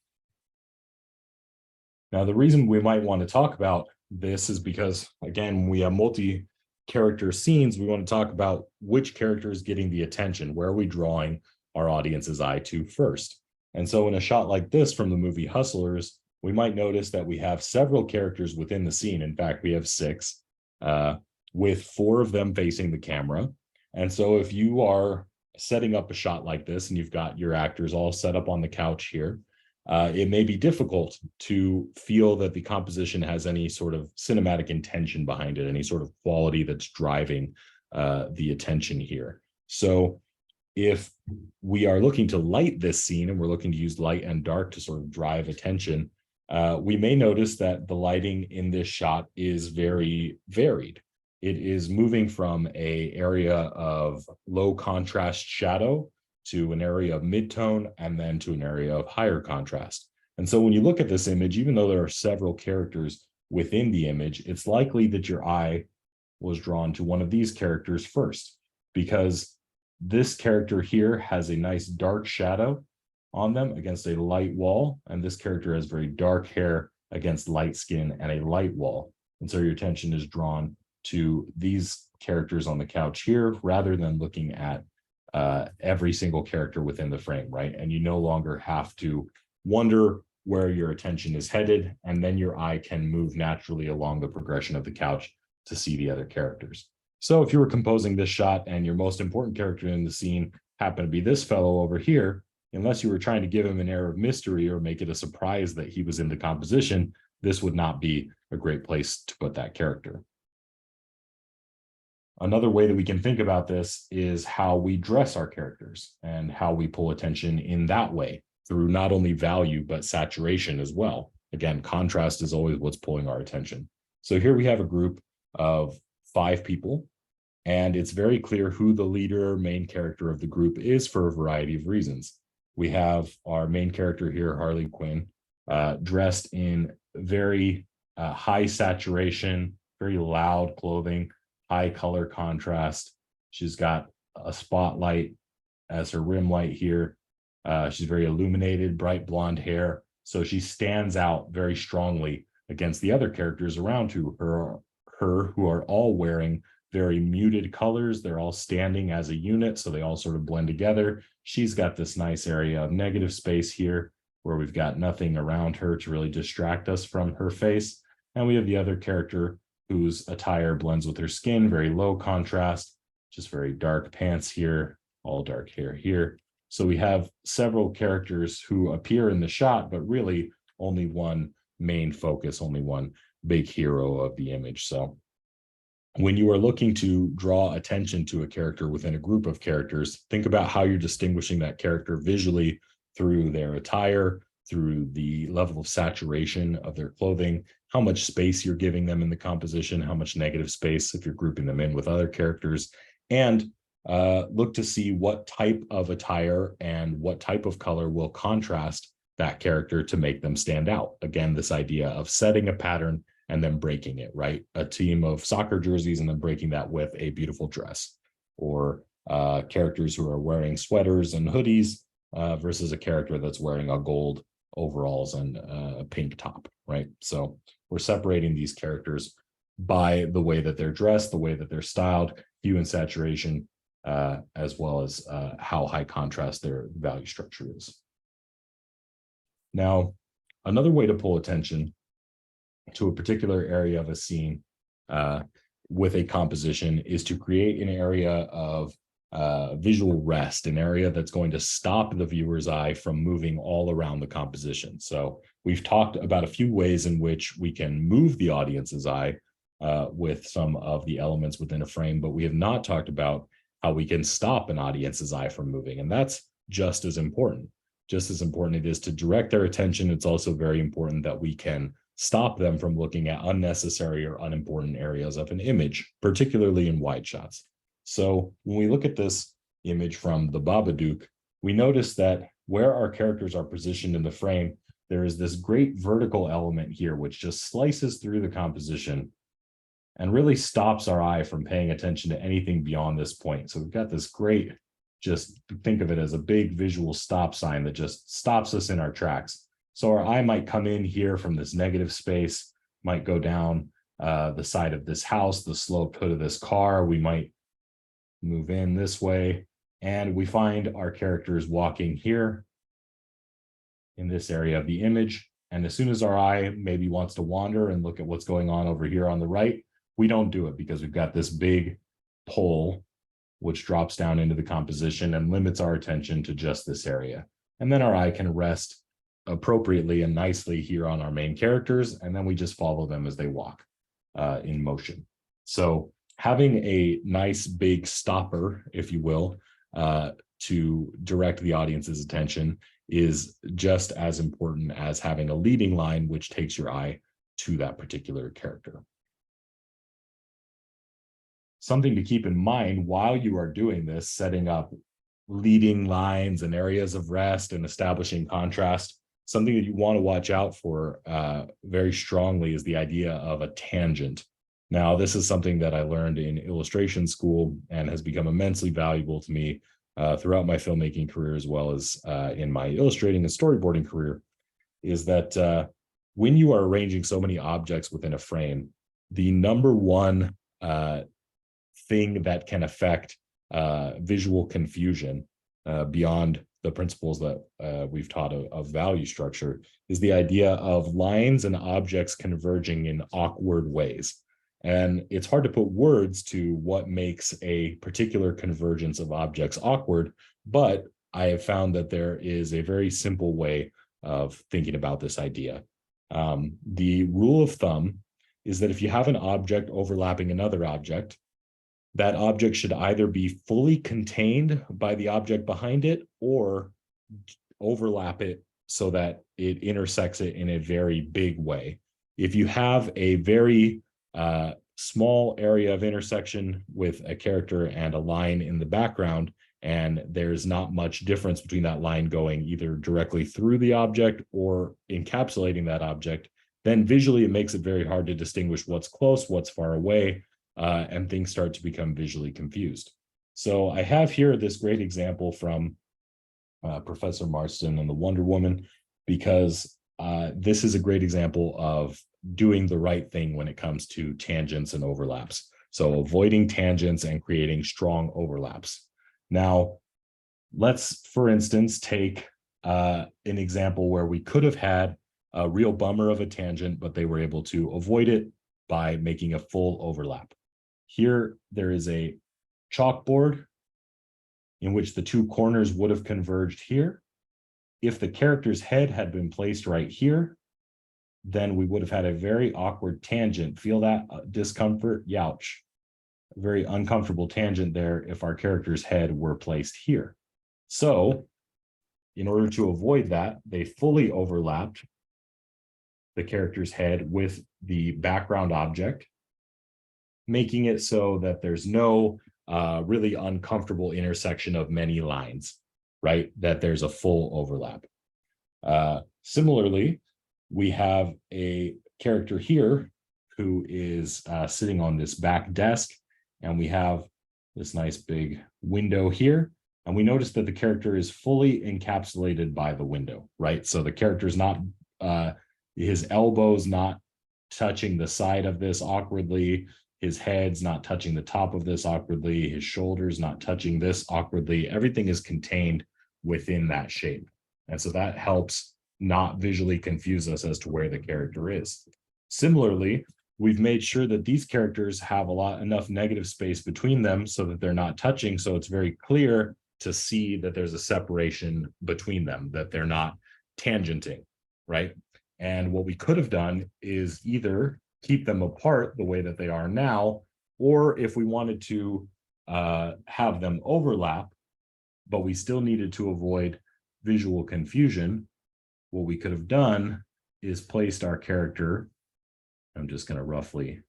Now, the reason we might want to talk about this is because, again, we have multi-character scenes. We want to talk about which character is getting the attention. Where are we drawing our audience's eye to first? And so in a shot like this from the movie Hustlers, we might notice that we have several characters within the scene. In fact, we have 6, with 4 of them facing the camera. And so if you are setting up a shot like this and you've got your actors all set up on the couch here, it may be difficult to feel that the composition has any sort of cinematic intention behind it, any sort of quality that's driving the attention here. So if we are looking to light this scene and we're looking to use light and dark to sort of drive attention, we may notice that the lighting in this shot is very varied. It is moving from an area of low contrast shadow to an area of midtone, and then to an area of higher contrast. And so when you look at this image, even though there are several characters within the image, it's likely that your eye was drawn to one of these characters first, because this character here has a nice dark shadow on them against a light wall, and this character has very dark hair against light skin and a light wall. And so your attention is drawn to these characters on the couch here, rather than looking at every single character within the frame, right? And you no longer have to wonder where your attention is headed, and then your eye can move naturally along the progression of the couch to see the other characters. So if you were composing this shot and your most important character in the scene happened to be this fellow over here, unless you were trying to give him an air of mystery or make it a surprise that he was in the composition, this would not be a great place to put that character. Another way that we can think about this is how we dress our characters and how we pull attention in that way through not only value, but saturation as well. Again, contrast is always what's pulling our attention. So here we have a group of 5 people, and it's very clear who the leader, main character of the group is for a variety of reasons. We have our main character here, Harley Quinn, dressed in very high saturation, very loud clothing, high color contrast. She's got a spotlight as her rim light here. She's very illuminated, bright blonde hair. So she stands out very strongly against the other characters around her who are all wearing very muted colors. They're all standing as a unit, so they all sort of blend together. She's got this nice area of negative space here where we've got nothing around her to really distract us from her face. And we have the other character whose attire blends with her skin, very low contrast, just very dark pants here, all dark hair here. So we have several characters who appear in the shot, but really only one main focus, only one big hero of the image. So when you are looking to draw attention to a character within a group of characters, think about how you're distinguishing that character visually through their attire, through the level of saturation of their clothing, how much space you're giving them in the composition, how much negative space if you're grouping them in with other characters, and look to see what type of attire and what type of color will contrast that character to make them stand out. Again, this idea of setting a pattern and then breaking it, right? A team of soccer jerseys and then breaking that with a beautiful dress, or characters who are wearing sweaters and hoodies versus a character that's wearing a gold overalls and a pink top, right? So we're separating these characters by the way that they're dressed, the way that they're styled, hue and saturation, as well as how high contrast their value structure is. Now, another way to pull attention to a particular area of a scene with a composition is to create an area of visual rest, an area that's going to stop the viewer's eye from moving all around the composition. So we've talked about a few ways in which we can move the audience's eye with some of the elements within a frame, but we have not talked about how we can stop an audience's eye from moving. And that's just as important. Just as important it is to direct their attention, it's also very important that we can stop them from looking at unnecessary or unimportant areas of an image, particularly in wide shots. So when we look at this image from the Babadook, we notice that where our characters are positioned in the frame, there is this great vertical element here, which just slices through the composition and really stops our eye from paying attention to anything beyond this point. So we've got this great, just think of it as a big visual stop sign that just stops us in our tracks. So our eye might come in here from this negative space, might go down the side of this house, the sloped hood of this car. We might move in this way, and we find our characters walking here in this area of the image. And as soon as our eye maybe wants to wander and look at what's going on over here on the right, we don't do it because we've got this big pole which drops down into the composition and limits our attention to just this area. And then our eye can rest appropriately and nicely here on our main characters, and then we just follow them as they walk in motion. So having a nice big stopper, if you will, to direct the audience's attention is just as important as having a leading line which takes your eye to that particular character. Something to keep in mind while you are doing this, setting up leading lines and areas of rest and establishing contrast, something that you want to watch out for very strongly is the idea of a tangent. Now, this is something that I learned in illustration school and has become immensely valuable to me throughout my filmmaking career, as well as in my illustrating and storyboarding career, is that when you are arranging so many objects within a frame, the number one thing that can affect visual confusion beyond the principles that we've taught of value structure is the idea of lines and objects converging in awkward ways. And it's hard to put words to what makes a particular convergence of objects awkward, but I have found that there is a very simple way of thinking about this idea. The rule of thumb is that if you have an object overlapping another object, that object should either be fully contained by the object behind it or overlap it so that it intersects it in a very big way. If you have a very small area of intersection with a character and a line in the background, and there's not much difference between that line going either directly through the object or encapsulating that object, then visually it makes it very hard to distinguish what's close, what's far away, and things start to become visually confused. So I have here this great example from Professor Marston and the Wonder Woman, because this is a great example of doing the right thing when it comes to tangents and overlaps. So avoiding tangents and creating strong overlaps. Now, let's, for instance, take an example where we could have had a real bummer of a tangent, but they were able to avoid it by making a full overlap. Here, there is a chalkboard in which the two corners would have converged here. If the character's head had been placed right here, then we would have had a very awkward tangent. Feel that discomfort? Youch. very uncomfortable tangent there if our character's head were placed here. So in order to avoid that, they fully overlapped the character's head with the background object, making it so that there's no really uncomfortable intersection of many lines, right? That there's a full overlap. Similarly, we have a character here who is sitting on this back desk, and we have this nice big window here. And we notice that the character is fully encapsulated by the window, right? So the character's not, his elbow's not touching the side of this awkwardly. His head's not touching the top of this awkwardly. His shoulders not touching this awkwardly. Everything is contained within that shape. And so that helps not visually confuse us as to where the character is. Similarly, we've made sure that these characters have enough negative space between them so that they're not touching. So it's very clear to see that there's a separation between them, that they're not tangenting, right? And what we could have done is either keep them apart the way that they are now, or if we wanted to have them overlap, but we still needed to avoid visual confusion, what we could have done is placed our character, I'm just going to roughly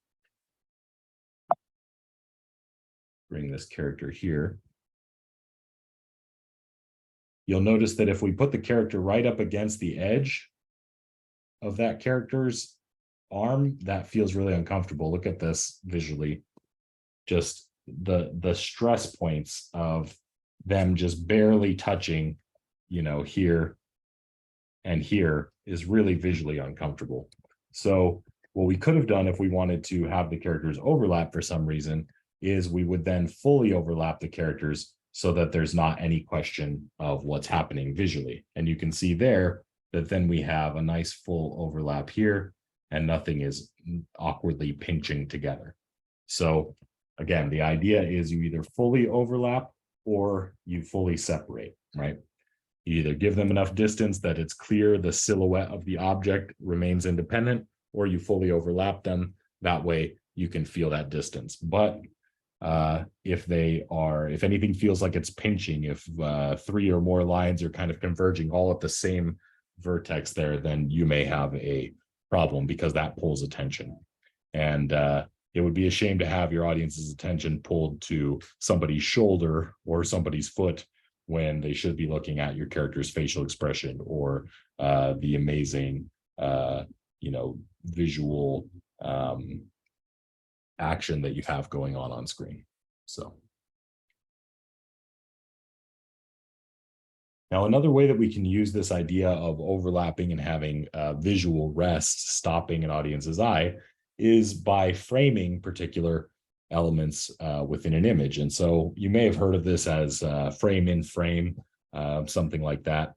bring this character here. You'll notice that if we put the character right up against the edge of that character's arm, that feels really uncomfortable. Look at this visually. Just the stress points of them just barely touching, you know, here and here is really visually uncomfortable. So what we could have done if we wanted to have the characters overlap for some reason is we would then fully overlap the characters so that there's not any question of what's happening visually. And you can see there that then we have a nice full overlap here and nothing is awkwardly pinching together. So again, the idea is you either fully overlap or you fully separate, right? You either give them enough distance that it's clear the silhouette of the object remains independent, or you fully overlap them. That way you can feel that distance. But if anything feels like it's pinching, if 3 or more lines are kind of converging all at the same vertex there, then you may have a problem because that pulls attention. And it would be a shame to have your audience's attention pulled to somebody's shoulder or somebody's foot when they should be looking at your character's facial expression or the amazing, visual action that you have going on screen. So now another way that we can use this idea of overlapping and having visual rest stopping an audience's eye is by framing particular elements within an image. And so you may have heard of this as frame in frame, something like that.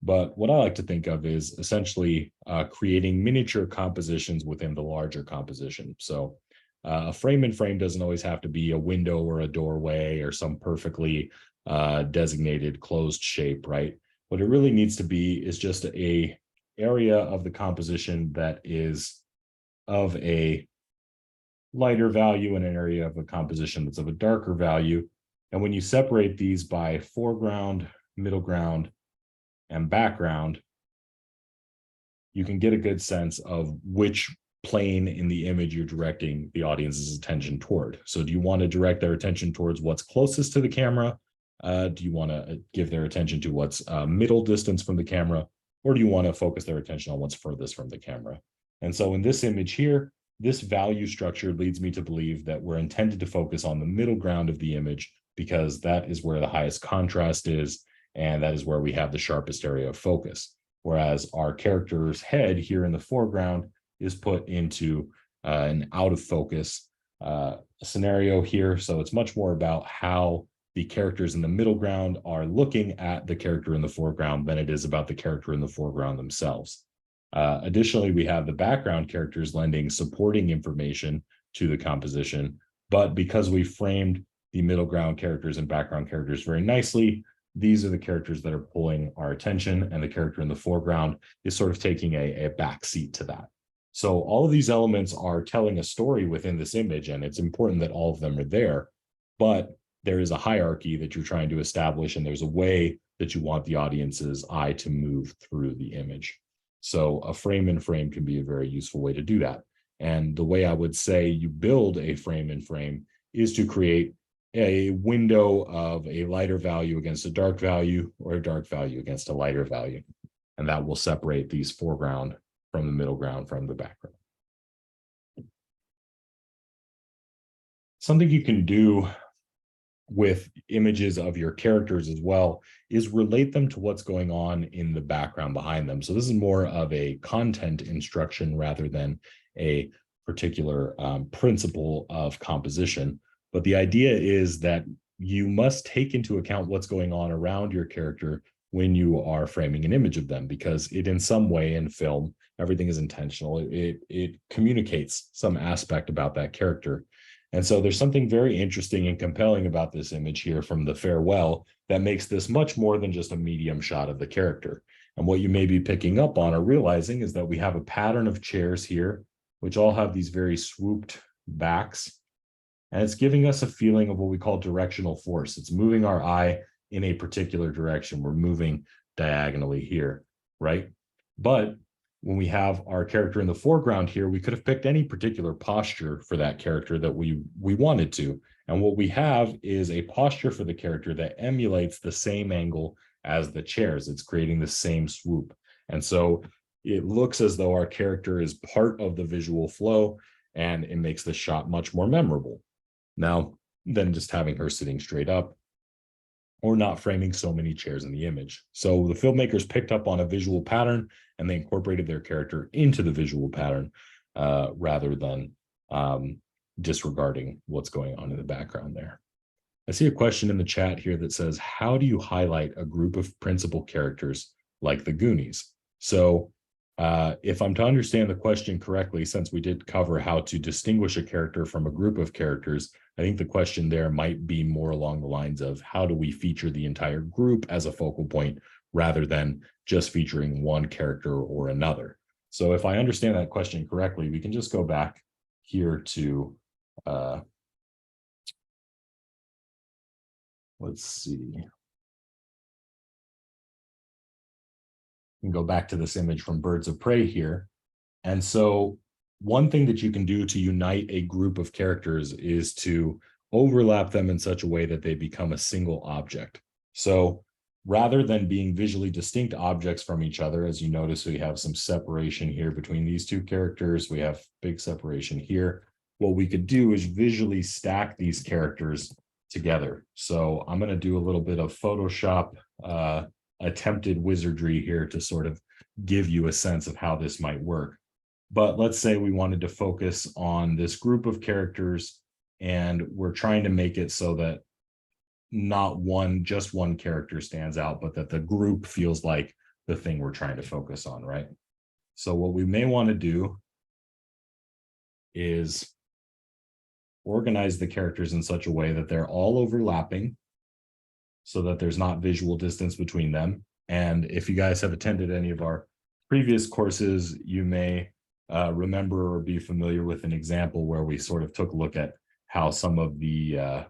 But what I like to think of is essentially creating miniature compositions within the larger composition. So a frame in frame doesn't always have to be a window or a doorway or some perfectly designated closed shape, right? What it really needs to be is just a area of the composition that is of a lighter value and an area of a composition that's of a darker value. And when you separate these by foreground, middle ground, and background, you can get a good sense of which plane in the image you're directing the audience's attention toward. So do you want to direct their attention towards what's closest to the camera? Do you want to give their attention to what's middle distance from the camera? Or do you want to focus their attention on what's furthest from the camera? And so in this image here, this value structure leads me to believe that we're intended to focus on the middle ground of the image because that is where the highest contrast is, and that is where we have the sharpest area of focus. Whereas our character's head here in the foreground is put into an out of focus scenario here. So it's much more about how the characters in the middle ground are looking at the character in the foreground than it is about the character in the foreground themselves. Additionally, we have the background characters lending supporting information to the composition, but because we framed the middle ground characters and background characters very nicely, these are the characters that are pulling our attention, and the character in the foreground is sort of taking a back seat to that. So all of these elements are telling a story within this image, and it's important that all of them are there. But there is a hierarchy that you're trying to establish, and there's a way that you want the audience's eye to move through the image. So a frame in frame can be a very useful way to do that. And the way I would say you build a frame in frame is to create a window of a lighter value against a dark value, or a dark value against a lighter value. And that will separate these foreground from the middle ground from the background. Something you can do with images of your characters as well is relate them to what's going on in the background behind them. So this is more of a content instruction rather than a particular principle of composition. But the idea is that you must take into account what's going on around your character when you are framing an image of them, because it in some way in film, everything is intentional. It communicates some aspect about that character. And so there's something very interesting and compelling about this image here from the farewell that makes this much more than just a medium shot of the character. And what you may be picking up on or realizing is that we have a pattern of chairs here, which all have these very swooped backs. And it's giving us a feeling of what we call directional force. It's moving our eye in a particular direction. We're moving diagonally here, right? But when we have our character in the foreground here, we could have picked any particular posture for that character that we wanted to. And what we have is a posture for the character that emulates the same angle as the chairs. It's creating the same swoop. And so it looks as though our character is part of the visual flow, and it makes the shot much more memorable. Now, than just having her sitting straight up or not framing so many chairs in the image. So the filmmakers picked up on a visual pattern and they incorporated their character into the visual pattern rather than disregarding what's going on in the background there. I see a question in the chat here that says, how do you highlight a group of principal characters like the Goonies? So if I'm to understand the question correctly, since we did cover how to distinguish a character from a group of characters, I think the question there might be more along the lines of how do we feature the entire group as a focal point rather than just featuring one character or another. So if I understand that question correctly, we can just go back here to, let's see. We can go back to this image from Birds of Prey here. And so one thing that you can do to unite a group of characters is to overlap them in such a way that they become a single object. So rather than being visually distinct objects from each other, as you notice, we have some separation here between these two characters. We have big separation here. What we could do is visually stack these characters together. So I'm going to do a little bit of Photoshop attempted wizardry here to sort of give you a sense of how this might work. But let's say we wanted to focus on this group of characters and we're trying to make it so that not just one character stands out, but that the group feels like the thing we're trying to focus on, right? So what we may want to do is organize the characters in such a way that they're all overlapping so that there's not visual distance between them. And if you guys have attended any of our previous courses, you may remember or be familiar with an example where we sort of took a look at how some of the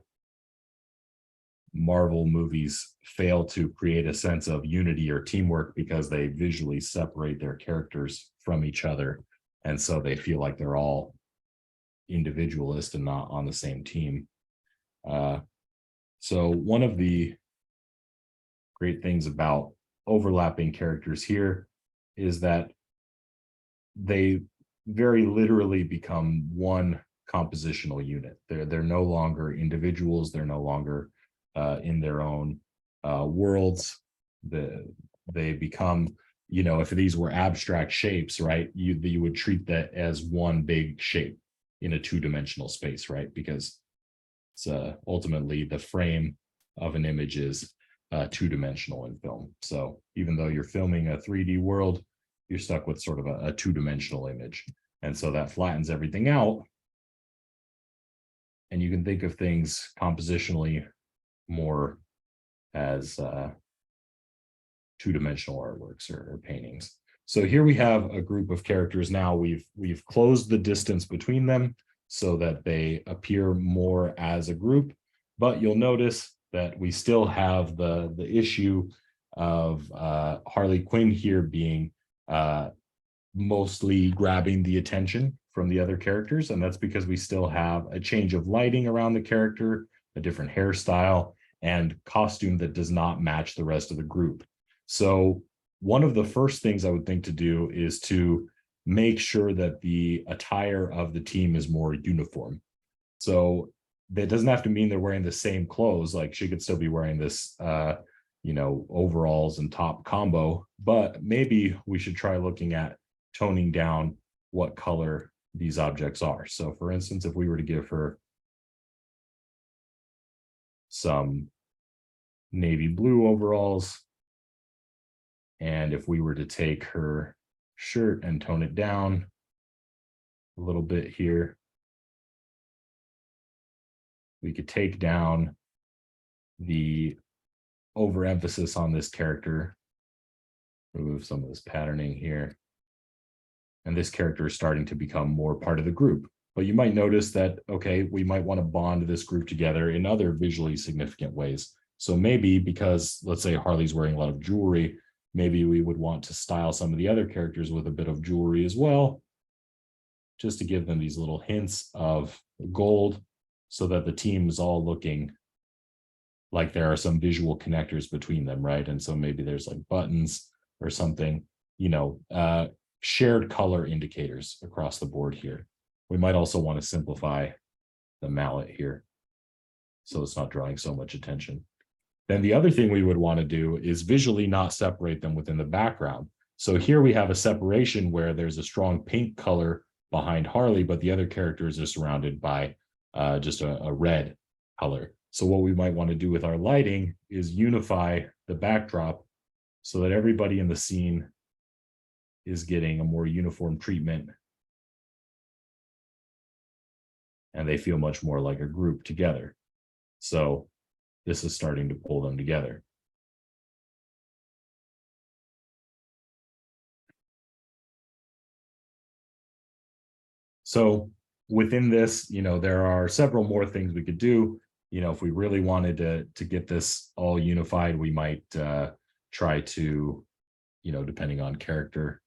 Marvel movies fail to create a sense of unity or teamwork because they visually separate their characters from each other. And so they feel like they're all individualist and not on the same team. So one of the great things about overlapping characters here is that they very literally become one compositional unit. They're no longer individuals. They're no longer in their own worlds. They become, you know, if these were abstract shapes, right, you would treat that as one big shape in a two-dimensional space, right? Because it's ultimately the frame of an image is two-dimensional in film. So even though you're filming a 3D world, you're stuck with sort of a two-dimensional image. And so that flattens everything out. And you can think of things compositionally more as two-dimensional artworks or paintings. So here we have a group of characters now. We've closed the distance between them so that they appear more as a group, but you'll notice that we still have the issue of Harley Quinn here being mostly grabbing the attention from the other characters, and that's because we still have a change of lighting around the character, a different hairstyle, and costume that does not match the rest of the group. So one of the first things I would think to do is to make sure that the attire of the team is more uniform. So that doesn't have to mean they're wearing the same clothes. Like she could still be wearing this, overalls and top combo, but maybe we should try looking at toning down what color these objects are. So for instance, if we were to give her some navy blue overalls, and if we were to take her shirt and tone it down a little bit here, we could take down the overemphasis on this character, remove some of this patterning here. And this character is starting to become more part of the group. But you might notice that, okay, we might want to bond this group together in other visually significant ways. So maybe because, let's say Harley's wearing a lot of jewelry, maybe we would want to style some of the other characters with a bit of jewelry as well, just to give them these little hints of gold so that the team is all looking like there are some visual connectors between them, right? And so maybe there's like buttons or something, shared color indicators across the board here. We might also want to simplify the mallet here so it's not drawing so much attention. Then the other thing we would want to do is visually not separate them within the background. So here we have a separation where there's a strong pink color behind Harley, but the other characters are surrounded by just a red color. So what we might want to do with our lighting is unify the backdrop so that everybody in the scene is getting a more uniform treatment and they feel much more like a group together. So this is starting to pull them together. So within this, there are several more things we could do. If we really wanted to get this all unified, we might try to, depending on character,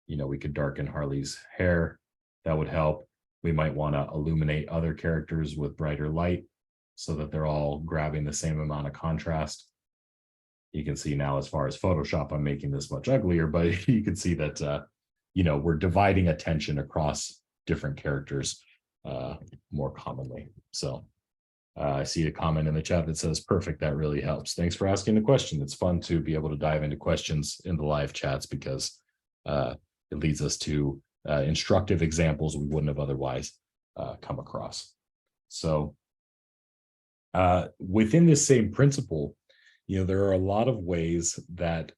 we could darken Harley's hair. That would help. We might want to illuminate other characters with brighter light so that they're all grabbing the same amount of contrast. You can see now, as far as Photoshop, I'm making this much uglier, but you can see that, we're dividing attention across different characters more commonly. So I see a comment in the chat that says, perfect, that really helps. Thanks for asking the question. It's fun to be able to dive into questions in the live chats because it leads us to instructive examples we wouldn't have otherwise come across. So within this same principle, there are a lot of ways that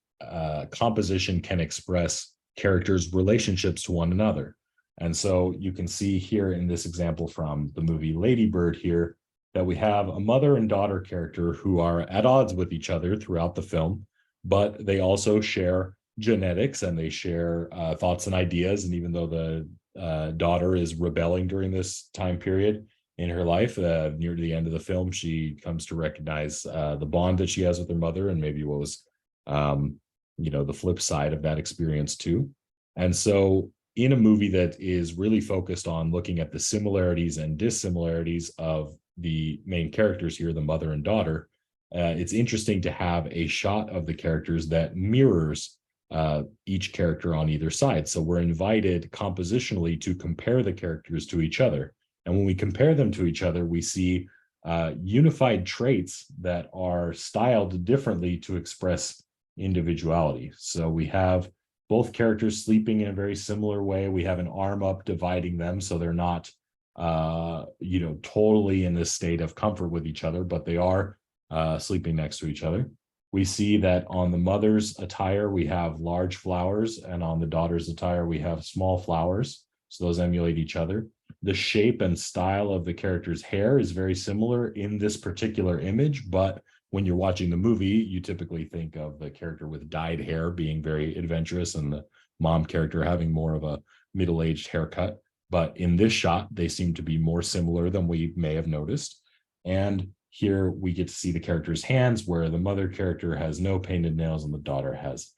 composition can express characters' relationships to one another. And so you can see here in this example from the movie Lady Bird here that we have a mother and daughter character who are at odds with each other throughout the film, but they also share genetics and they share thoughts and ideas. And even though the daughter is rebelling during this time period in her life, near the end of the film, she comes to recognize the bond that she has with her mother and maybe what was, the flip side of that experience too. And so in a movie that is really focused on looking at the similarities and dissimilarities of the main characters here, the mother and daughter, it's interesting to have a shot of the characters that mirrors each character on either side. So we're invited compositionally to compare the characters to each other. And when we compare them to each other, we see unified traits that are styled differently to express individuality. So we have both characters sleeping in a very similar way. We have an arm up dividing them, so they're not, totally in this state of comfort with each other, but they are sleeping next to each other. We see that on the mother's attire, we have large flowers, and on the daughter's attire, we have small flowers. So those emulate each other. The shape and style of the character's hair is very similar in this particular image, but when you're watching the movie, you typically think of the character with dyed hair being very adventurous and the mom character having more of a middle-aged haircut. But in this shot, they seem to be more similar than we may have noticed. And here we get to see the character's hands, where the mother character has no painted nails and the daughter has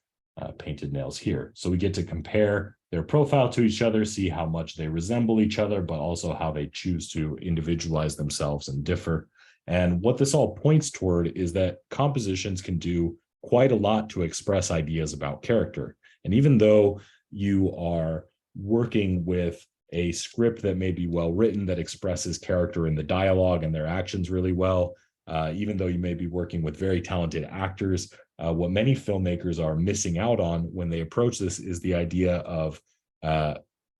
painted nails here. So we get to compare their profile to each other, see how much they resemble each other, but also how they choose to individualize themselves and differ. And what this all points toward is that compositions can do quite a lot to express ideas about character. And even though you are working with a script that may be well written, that expresses character in the dialogue and their actions really well, even though you may be working with very talented actors, what many filmmakers are missing out on when they approach this is the idea of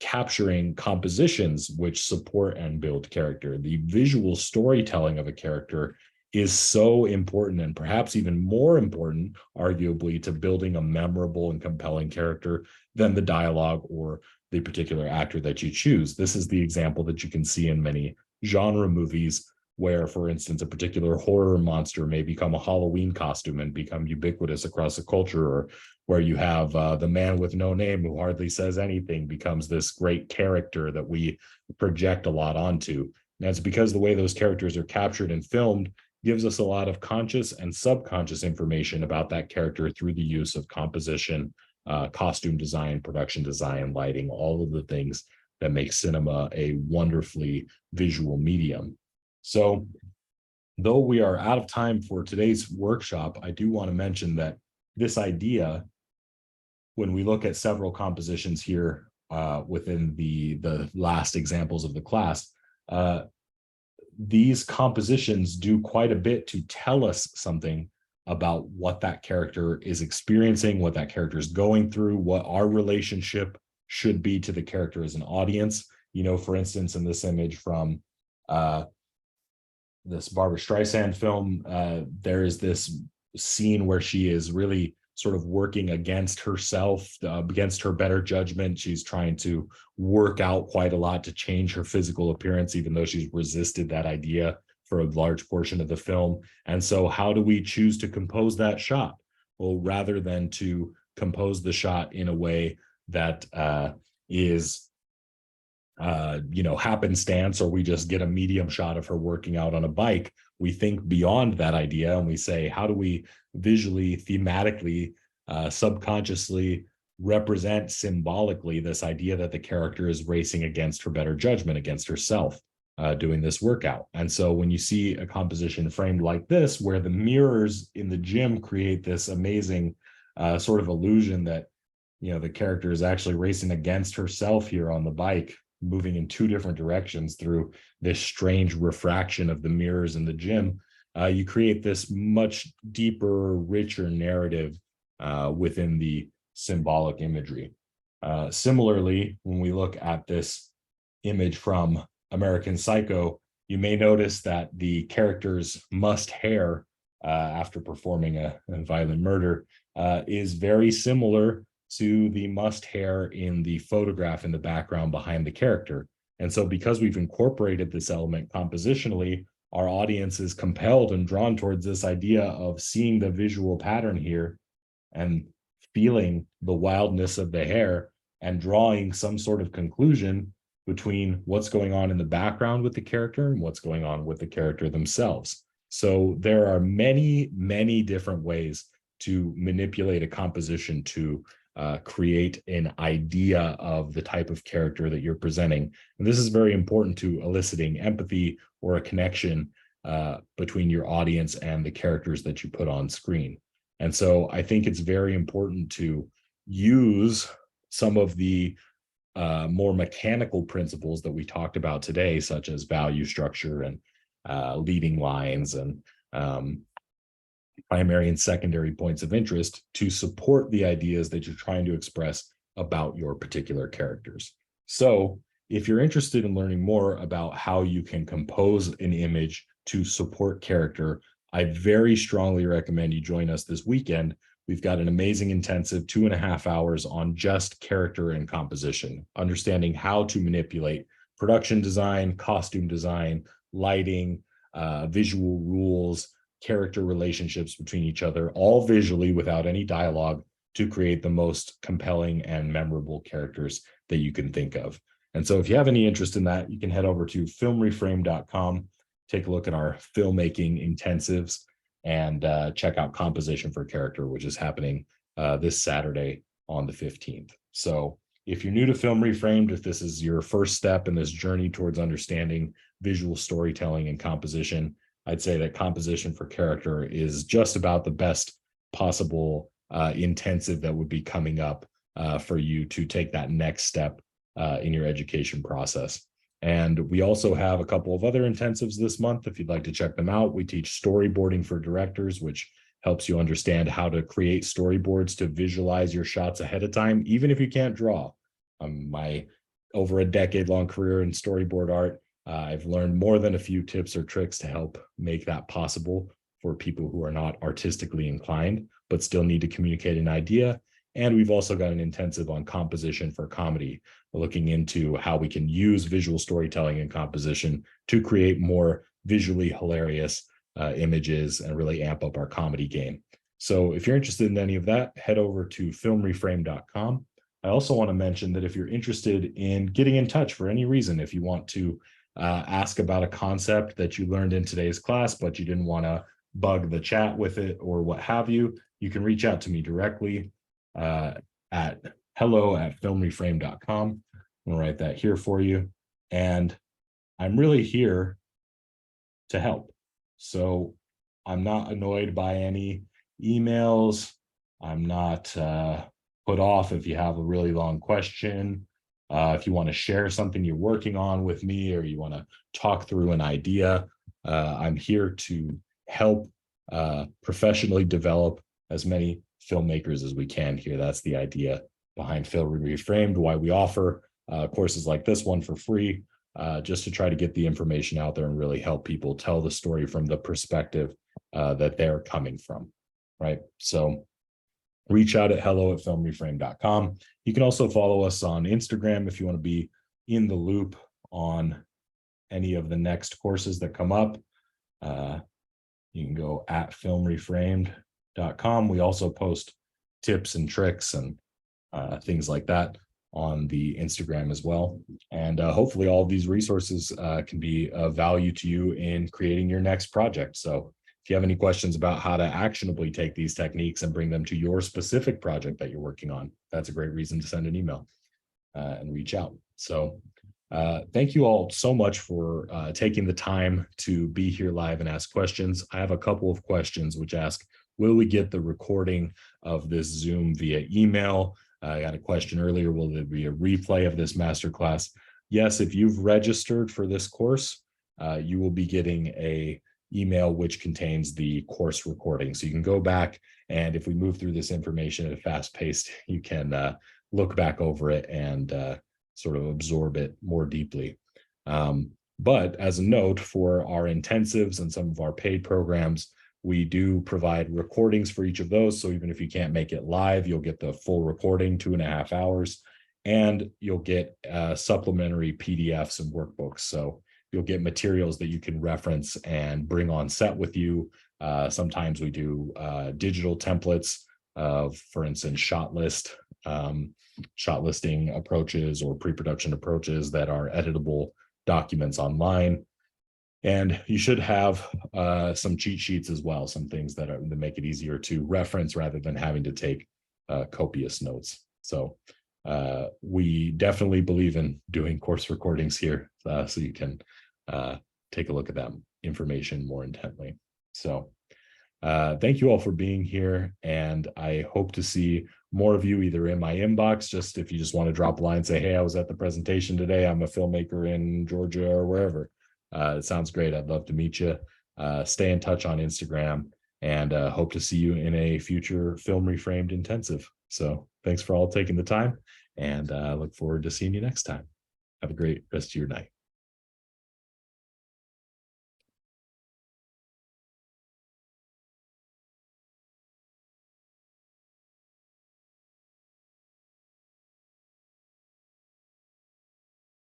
capturing compositions which support and build character. The visual storytelling of a character is so important, and perhaps even more important, arguably, to building a memorable and compelling character than the dialogue or the particular actor that you choose. This is the example that you can see in many genre movies where, for instance, a particular horror monster may become a Halloween costume and become ubiquitous across a culture, or where you have the man with no name who hardly says anything becomes this great character that we project a lot onto. And that's because the way those characters are captured and filmed gives us a lot of conscious and subconscious information about that character through the use of composition, costume design, production design, lighting, all of the things that make cinema a wonderfully visual medium. So though we are out of time for today's workshop, I do want to mention that this idea, when we look at several compositions here within the last examples of the class, these compositions do quite a bit to tell us something about what that character is experiencing, what that character is going through, what our relationship should be to the character as an audience. You know, for instance, in this image from this Barbra Streisand film, there is this scene where she is really sort of working against herself, against her better judgment. She's trying to work out quite a lot to change her physical appearance, even though she's resisted that idea for a large portion of the film. And so how do we choose to compose that shot? Well, rather than to compose the shot in a way that is happenstance, or we just get a medium shot of her working out on a bike, we think beyond that idea and we say, how do we visually, thematically, subconsciously represent symbolically this idea that the character is racing against her better judgment, against herself, doing this workout. And so when you see a composition framed like this, where the mirrors in the gym create this amazing sort of illusion that, the character is actually racing against herself here on the bike, moving in two different directions through this strange refraction of the mirrors in the gym, you create this much deeper, richer narrative within the symbolic imagery. Similarly, when we look at this image from American Psycho, you may notice that the character's mussed hair after performing a violent murder is very similar to the mussed hair in the photograph in the background behind the character. And so because we've incorporated this element compositionally, our audience is compelled and drawn towards this idea of seeing the visual pattern here and feeling the wildness of the hair and drawing some sort of conclusion between what's going on in the background with the character and what's going on with the character themselves. So there are many, many different ways to manipulate a composition to create an idea of the type of character that you're presenting. And this is very important to eliciting empathy or a connection between your audience and the characters that you put on screen. And so I think it's very important to use some of the more mechanical principles that we talked about today, such as value structure and leading lines and primary and secondary points of interest, to support the ideas that you're trying to express about your particular characters. So if you're interested in learning more about how you can compose an image to support character, I very strongly recommend you join us this weekend. We've got an amazing intensive 2.5 hours on just character and composition, understanding how to manipulate production design, costume design, lighting, visual rules, character relationships between each other, all visually without any dialogue, to create the most compelling and memorable characters that you can think of. And so if you have any interest in that, you can head over to filmreframe.com, take a look at our filmmaking intensives, and check out Composition for Character, which is happening this Saturday on the 15th. So if you're new to Film Reframed, if this is your first step in this journey towards understanding visual storytelling and composition, I'd say that Composition for Character is just about the best possible intensive that would be coming up for you to take that next step in your education process. And we also have a couple of other intensives this month. If you'd like to check them out, we teach storyboarding for directors, which helps you understand how to create storyboards to visualize your shots ahead of time, even if you can't draw. My over a decade-long career in storyboard art, I've learned more than a few tips or tricks to help make that possible for people who are not artistically inclined, but still need to communicate an idea. And we've also got an intensive on composition for comedy, looking into how we can use visual storytelling and composition to create more visually hilarious images and really amp up our comedy game. So if you're interested in any of that, head over to filmreframe.com. I also want to mention that if you're interested in getting in touch for any reason, if you want to ask about a concept that you learned in today's class, but you didn't want to bug the chat with it or what have you, you can reach out to me directly at hello@filmreframe.com. I'm going to write that here for you. And I'm really here to help. So I'm not annoyed by any emails. I'm not put off if you have a really long question. If you want to share something you're working on with me, or you want to talk through an idea, I'm here to help professionally develop as many filmmakers as we can here. That's the idea behind Film Reframed, why we offer courses like this one for free, just to try to get the information out there and really help people tell the story from the perspective that they're coming from, right? So reach out at hello@filmreframe.com. You can also follow us on Instagram if you want to be in the loop on any of the next courses that come up. You can go at filmreframed.com. We also post tips and tricks and things like that on the Instagram as well. And hopefully all of these resources can be of value to you in creating your next project. So if you have any questions about how to actionably take these techniques and bring them to your specific project that you're working on, that's a great reason to send an email and reach out. So thank you all so much for taking the time to be here live and ask questions. I have a couple of questions which ask, will we get the recording of this Zoom via email? I got a question earlier, will there be a replay of this masterclass? Yes, if you've registered for this course, you will be getting a email which contains the course recording. So you can go back, and if we move through this information at a fast pace, you can look back over it and sort of absorb it more deeply. But as a note, for our intensives and some of our paid programs, we do provide recordings for each of those. So even if you can't make it live, you'll get the full recording, 2.5 hours, and you'll get supplementary PDFs and workbooks. So you'll get materials that you can reference and bring on set with you. Sometimes we do digital templates of, for instance, shot listing approaches or pre-production approaches that are editable documents online. And you should have some cheat sheets as well, some things that make it easier to reference rather than having to take copious notes. So we definitely believe in doing course recordings here, so you can take a look at that information more intently. So thank you all for being here, and I hope to see more of you either in my inbox, just if you just want to drop a line and say, hey, I was at the presentation today, I'm a filmmaker in Georgia or wherever. It sounds great. I'd love to meet you. Stay in touch on Instagram, and hope to see you in a future Film Reframed intensive. So thanks for all taking the time, and look forward to seeing you next time. Have a great rest of your night.